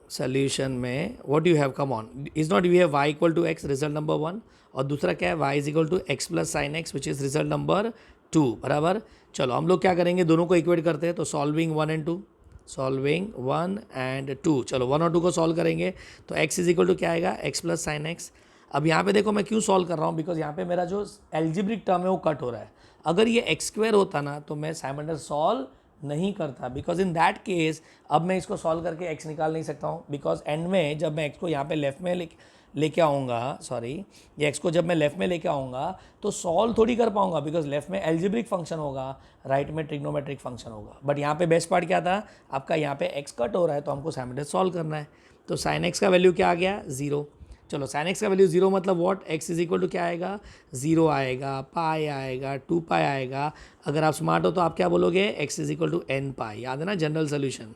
सोल्यूशन में what you have, come on, is not we have y = x, result number 1, और दूसरा क्या है, y = x plus sin x, which is result number 2, बराबर. चलो हम लोग क्या करेंगे, दोनों को इक्वेट करते हैं, तो सॉल्विंग 1 and 2, सॉल्विंग 1 and 2. चलो 1 और 2 को सॉल्व करेंगे, तो x = क्या आएगा, x plus sin x. अब यहाँ पे देखो मैं क्यों सॉल्व कर रहा हूँ, बिकॉज यहाँ पे मेरा जो एल्जेब्रिक टर्म है वो कट हो रहा है. अगर ये x² होता ना तो मैं साइमल्टेनियस सॉल्व नहीं करता, बिकॉज इन दैट केस अब मैं इसको सॉल्व करके x निकाल नहीं सकता हूँ, बिकॉज एंड में जब मैं x को यहाँ पे लेफ्ट में लेके आऊँगा, सॉरी, ये x को जब मैं लेफ्ट में लेके आऊँगा तो सॉल्व थोड़ी कर पाऊँगा, बिकॉज लेफ्ट में एल्जेब्रिक फंक्शन होगा, राइट में ट्रिग्नोमेट्रिक फंक्शन होगा. बट यहाँ पे बेस्ट पार्ट क्या था, आपका यहाँ पे x कट हो रहा है, तो हमको साइमल्टेनियस सॉल्व करना है. तो sin x का वैल्यू क्या आ गया, 0. चलो साइन एक्स का वैल्यू 0 मतलब what, x is equal to क्या आएगा, 0 आएगा, पाई आएगा, 2 पाई आएगा। अगर आप स्मार्ट हो तो आप क्या बोलोगे, x is equal to n pi, याद है ना, जनरल सोल्यूशन,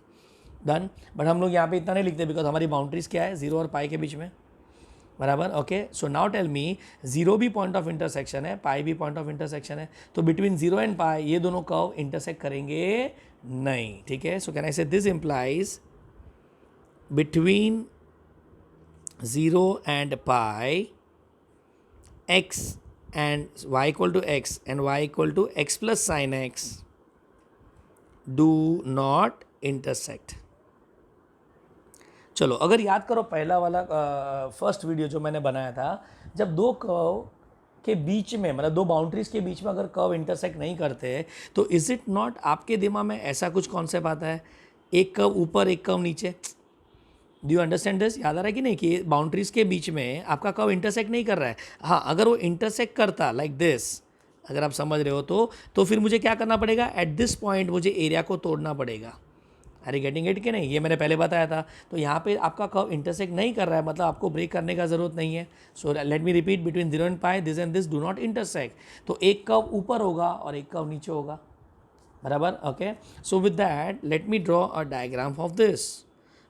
डन। बट हम लोग यहाँ पे इतना नहीं लिखते बिकॉज हमारी बाउंड्रीज क्या है, 0 और पाई के बीच में, बराबर। Okay, so now tell me, 0 भी पॉइंट ऑफ इंटरसेक्शन है, पाई भी पॉइंट ऑफ इंटरसेक्शन है, तो बिटवीन 0 एंड पाई ये दोनों कर्व इंटरसेक्ट करेंगे नहीं, ठीक है। सो can I say this implies between 0 and pi x and y equal to x and y equal to x plus sin x do not intersect। चलो अगर याद करो पहला वाला फर्स्ट वीडियो जो मैंने बनाया था, जब दो कर्व के बीच में, मतलब दो बाउंड्रीज के बीच में अगर कर्व इंटरसेक्ट नहीं करते तो इज इट नॉट, आपके दिमाग में ऐसा कुछ कॉन्सेप्ट आता है, एक कर्व ऊपर एक कर्व नीचे। डू यू अंडरस्टैंड दिस, याद आ रहा है कि नहीं, कि बाउंड्रीज के बीच में आपका कर्व इंटरसेक्ट नहीं कर रहा है। हाँ, अगर वो इंटरसेक्ट करता लाइक दिस, अगर आप समझ रहे हो तो फिर मुझे क्या करना पड़ेगा, एट दिस पॉइंट मुझे एरिया को तोड़ना पड़ेगा। अरे गेटिंग इट कि नहीं, ये मैंने पहले बताया था। तो यहाँ पे आपका कर्व इंटरसेक्ट नहीं कर रहा है, मतलब आपको ब्रेक करने का जरूरत नहीं है। So let me repeat, between 0 and pi this and this do not intersect. तो एक कर्व ऊपर होगा और एक कर्व नीचे होगा, बराबर। Okay, so with that let me draw a diagram of this.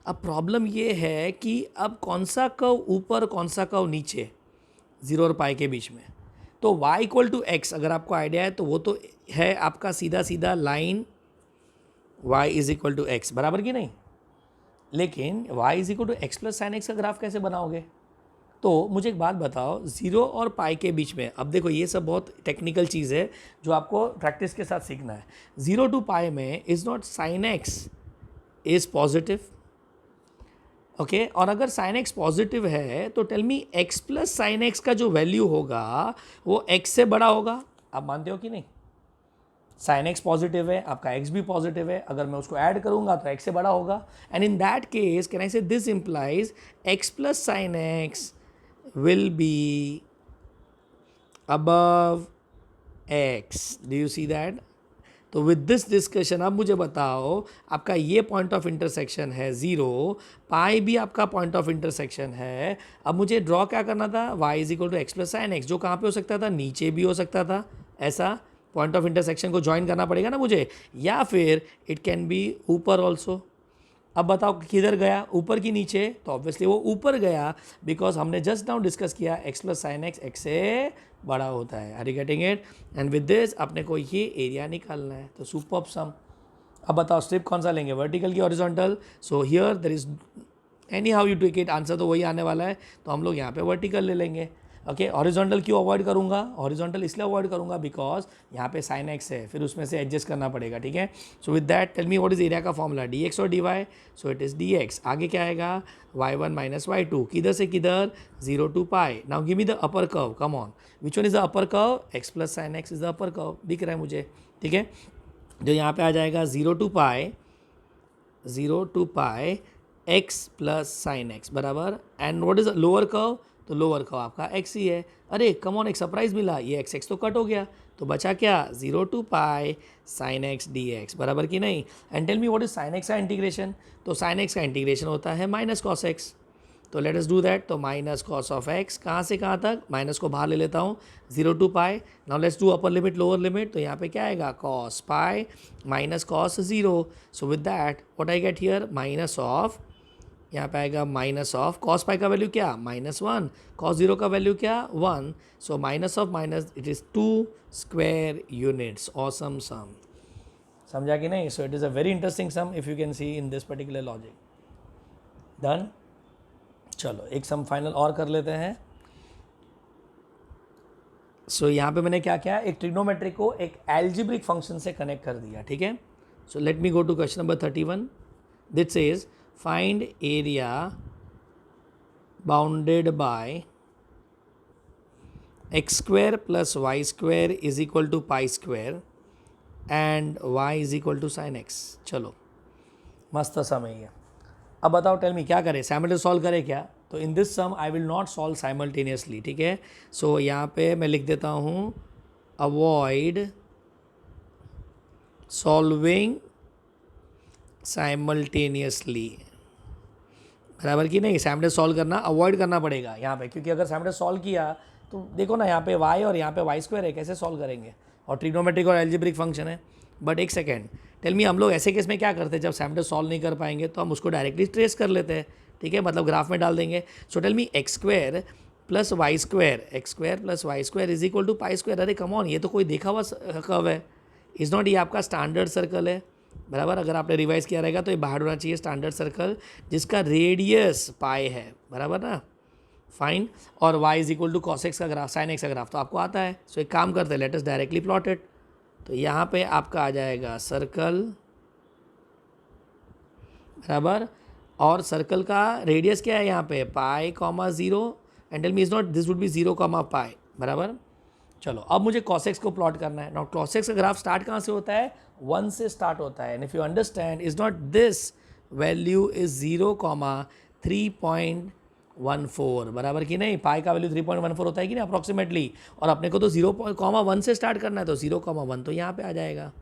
अब प्रॉब्लम ये है कि अब कौन सा कर्व ऊपर कौन सा कर्व नीचे, 0 और पाई के बीच में। तो y इक्वल टू एक्स अगर आपको आइडिया है तो वो तो है आपका सीधा सीधा line y is equal to x, बराबर कि नहीं। लेकिन y is equal to x plus sine x का ग्राफ कैसे बनाओगे। तो मुझे एक बात बताओ, 0 और पाई के बीच में, अब देखो ये सब बहुत टेक्निकल चीज़ है जो आपको प्रैक्टिस के साथ सीखना है। 0 टू पाई में is not sine x is positive, okay. और अगर साइन एक्स पॉजिटिव है तो tell me x plus sine x का जो वैल्यू होगा वो एक्स से बड़ा होगा, आप मानते हो कि नहीं। साइन एक्स पॉजिटिव है, आपका एक्स भी पॉजिटिव है, अगर मैं उसको ऐड करूंगा तो एक्स से बड़ा होगा। And in that case can I say this implies x plus sine x will be above x. Do you see that. तो विद दिस डिस्कशन अब मुझे बताओ, आपका ये पॉइंट ऑफ इंटरसेक्शन है 0, पाई भी आपका पॉइंट ऑफ इंटरसेक्शन है। अब मुझे ड्रॉ क्या करना था, y is equal to x plus sine x, जो कहाँ पे हो सकता था, नीचे भी हो सकता था। ऐसा पॉइंट ऑफ इंटरसेक्शन को ज्वाइन करना पड़ेगा ना मुझे, या फिर इट कैन बी ऊपर ऑल्सो। अब बताओ किधर गया, ऊपर की नीचे, तो ऑब्वियसली वो ऊपर गया बिकॉज हमने जस्ट नाउ डिस्कस किया x plus sine x x से बड़ा होता है। Are you getting it. And with this अपने को ये एरिया निकालना है, तो सुपर्ब सम। अब बताओ स्ट्रिप कौन सा लेंगे, वर्टिकल की horizontal. So here there is any how you take it, answer तो वही आने वाला है, तो हम लोग यहाँ पे वर्टिकल ले लेंगे। ओके, हॉरिजॉन्टल क्यों अवॉइड करूँगा, हॉरिजॉन्टल इसलिए अवॉइड करूँगा बिकॉज यहाँ पे साइन एक्स है, फिर उसमें से एडजस्ट करना पड़ेगा, ठीक है। So with that tell me what is area का फॉर्मूला, डी एक्स और d y. So it is d x, आगे क्या आएगा, y1 माइनस y2, किधर से किधर, 0 to pi. Now give me the upper curve, come on, which one is the upper curve, x plus sine x is the upper curve, दिख रहा है मुझे, ठीक है। जो यहाँ पे आ जाएगा 0 to pi, 0 to pi x plus sine x, बराबर। And what is lower curve, तो लोअर कर्व आपका एक्स ही है। अरे कम ऑन, एक सरप्राइज मिला, ये एक्स एक्स तो कट हो गया, तो बचा क्या, 0 to pi sine x d x, बराबर कि नहीं। And tell me what is sine x का इंटीग्रेशन, तो साइन एक्स का इंटीग्रेशन होता है माइनस कॉस एक्स, तो लेट अस डू दैट। तो माइनस कॉस ऑफ एक्स, कहाँ से कहाँ तक, माइनस को बाहर ले लेता हूँ, 0 to pi. Now let's do upper limit lower limit, तो यहाँ पे क्या आएगा, cos pi minus cos 0। So with that what I get here, minus of, यहाँ पे आएगा माइनस ऑफ कॉस पाई का वैल्यू क्या, -1, कॉस 0 का वैल्यू क्या, 1। So minus of minus, it is 2 square units. Awesome sum, समझा कि नहीं। So it is a very interesting sum if you can see in this particular logic. Done. चलो एक सम final और कर लेते हैं। सो यहाँ पे मैंने क्या किया, एक ट्रिग्नोमेट्री को एक एल्जेब्रिक फंक्शन से कनेक्ट कर दिया, ठीक है। So let me go to question number 31। This says find area bounded by x square plus y square is equal to pi square and y is equal to sin x। चलो मस्त समय है। अब बताओ टेल मी क्या करें, simultaneous solve करें क्या। तो in this sum I will not solve simultaneously, ठीक है। सो यहाँ पे मैं लिख देता हूँ अवॉइड सॉल्विंग साइमल्टेनियसली, बराबर कि नहीं, सैमडल सॉल्व करना अवॉइड करना पड़ेगा यहाँ पे, क्योंकि अगर सैमडल सॉल्व किया तो देखो ना यहाँ पे y और यहाँ पे वाई स्क्वायर है, कैसे सॉल्व करेंगे, और ट्रिग्नोमेट्रिक और एल्जेब्रिक फंक्शन है। बट एक सेकेंड, टेल मी, हम लोग ऐसे केस में क्या करते हैं, जब सैमडल सॉल्व नहीं कर पाएंगे तो हम उसको डायरेक्टली ट्रेस कर लेते हैं, ठीक है, मतलब ग्राफ में डाल देंगे। So tell me x square plus y square, x square plus y square is equal to pi square. अरे कम ऑन, ये तो कोई देखा हुआ कर्व है, इज़ नॉट, ये आपका स्टैंडर्ड सर्कल है, बराबर। अगर आपने रिवाइज किया रहेगा तो ये बाहर होना चाहिए स्टैंडर्ड सर्कल जिसका रेडियस पाई है, बराबर ना, फाइन। और y is equal to cos x का ग्राफ, साइन एक्स का ग्राफ तो आपको आता है। सो एक काम करते हैं, let us directly plot it. तो यहाँ पे आपका आ जाएगा सर्कल, बराबर, और सर्कल का रेडियस क्या है यहाँ पे, pi comma zero, and tell me is not this would be zero comma pi, बराबर। चलो अब मुझे cos x को प्लॉट करना है। नाउ cos x का ग्राफ स्टार्ट कहाँ से होता है, 1 से स्टार्ट होता है, and if you understand is not this value is 0 comma 3.14, बराबर कि नहीं, पाई का वैल्यू 3.14 होता है कि नहीं अप्रॉक्सीमेटली, और अपने को तो 0.1 से स्टार्ट करना है, तो 0.1 तो यहाँ पे आ जाएगा।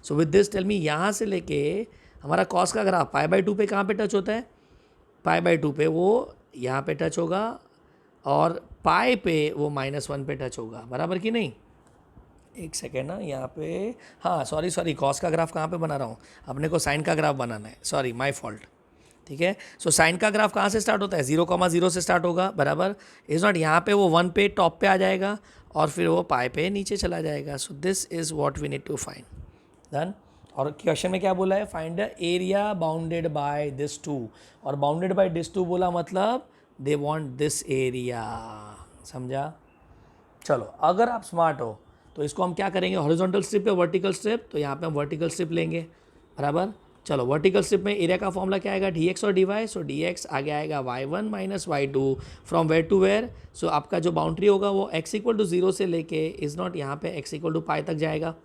So with this tell me, यहाँ से लेके हमारा cos का ग्राफ पाई/2 पे कहाँ पे टच होता है, पाई/2 पे वो यहाँ पे टच होगा, और पाई पे वो -1 पे टच होगा, बराबर कि नहीं। एक सेकेंड ना, यहाँ पे, हाँ सॉरी कॉस का ग्राफ कहाँ पे बना रहा हूँ, अपने को साइन का ग्राफ बनाना है, सॉरी माय फॉल्ट, ठीक है। सो साइन का ग्राफ कहाँ से स्टार्ट होता है, 0,0 से स्टार्ट होगा, बराबर। इज नॉट, यहाँ पे वो 1 पे टॉप पे आ जाएगा और फिर वो पाई पे नीचे चला जाएगा। So this is what we need to find, done. और क्वेश्चन में क्या बोला है, find the area bounded by this two, और बाउंडेड बाय दिस टू बोला मतलब दे वांट दिस एरिया, समझा। चलो अगर आप स्मार्ट हो तो इसको हम क्या करेंगे, हॉरिजॉन्टल स्ट्रिप या वर्टिकल स्ट्रिप, तो यहाँ पे हम वर्टिकल स्ट्रिप लेंगे, बराबर। चलो वर्टिकल स्ट्रिप में एरिया का फॉर्मूला क्या आएगा, dx और dy, सो dx आगे आएगा y1 minus y2 from where to where. So आपका जो बाउंड्री होगा वो x इक्वल टू 0 से लेके इज नॉट यहाँ पे x इक्वल टू पाई तक जाएगा,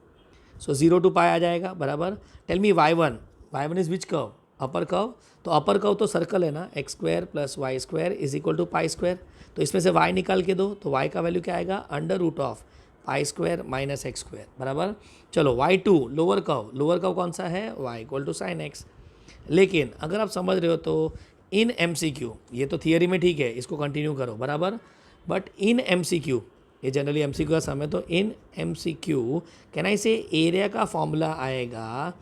सो 0 टू पाई आ जाएगा, बराबर। Tell me y1 is which curve, upper curve, तो अपर कर्व तो सर्कल है ना, x square plus y square is equal to pi square, तो इसमें से y निकाल के दो, तो y का वैल्यू क्या आएगा, √ऑफ pi square minus x square, बराबर। चलो y2 लोअर कर्व कौन सा है, y equal to sine x. लेकिन अगर आप समझ रहे हो तो इन MCQ, ये तो थियरी में ठीक है, इसको कंटिन्यू करो, बराबर, बट इन MCQ, ये जनरली MCQ का सम है, तो इन MCQ कैन आई से एरिया का फॉर्मूला आएगा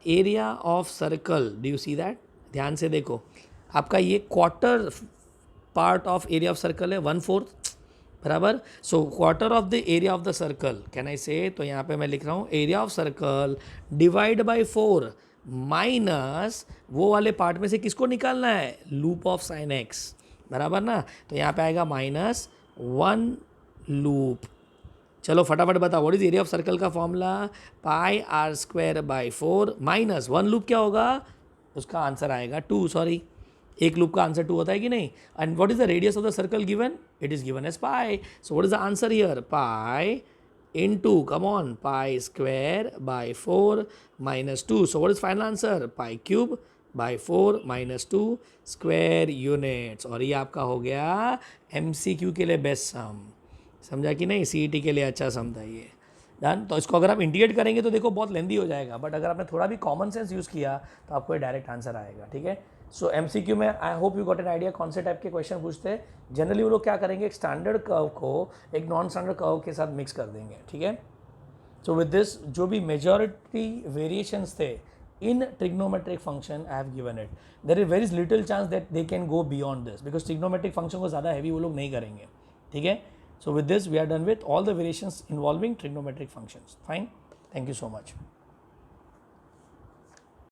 area of circle, do you see that, ध्यान से देखो, आपका ये quarter part of area of circle है, 1/4, बराबर। So quarter of the area of the circle can I से, तो यहाँ पे मैं लिख रहा हूँ area of circle divide by 4 minus वो वाले पार्ट में से किसको निकालना है, लूप ऑफ साइन एक्स, बराबर ना, तो यहाँ पे आएगा -1 लूप। चलो फटाफट बताओ, what is area of circle का formula, pi r square by 4 minus 1 loop क्या होगा, उसका आंसर आएगा 2, सॉरी एक लूप का आंसर 2 होता है कि नहीं। And what is the radius of the circle given, it is given as pi, so what is the answer here, pi into, come on, pi square by 4 minus 2. So what is final answer? Pi cube by 4 minus 2 square units. और ये आपका हो गया MCQ के लिए best सम, समझा कि नहीं, CET के लिए अच्छा सम था ये, डन। तो इसको अगर आप इंटीग्रेट करेंगे तो देखो बहुत लेंदी हो जाएगा, बट अगर आपने थोड़ा भी कॉमन सेंस यूज़ किया तो आपको ये डायरेक्ट आंसर आएगा, ठीक है। सो MCQ में आई hope you got an idea कौन से टाइप के क्वेश्चन पूछते हैं। जनरली वो लोग क्या करेंगे, एक स्टैंडर्ड कर्व को एक नॉन स्टैंडर्ड कर्व के साथ मिक्स कर देंगे, ठीक है। सो विद दिस जो भी मेजॉरिटी वेरिएशंस थे in trigonometric function I have given it, there is very little chance that they can go beyond this, because trigonometric function को ज़्यादा हैवी वो लोग नहीं करेंगे, ठीक है। So with this we are done with all the variations involving trigonometric functions. Fine. Thank you so much.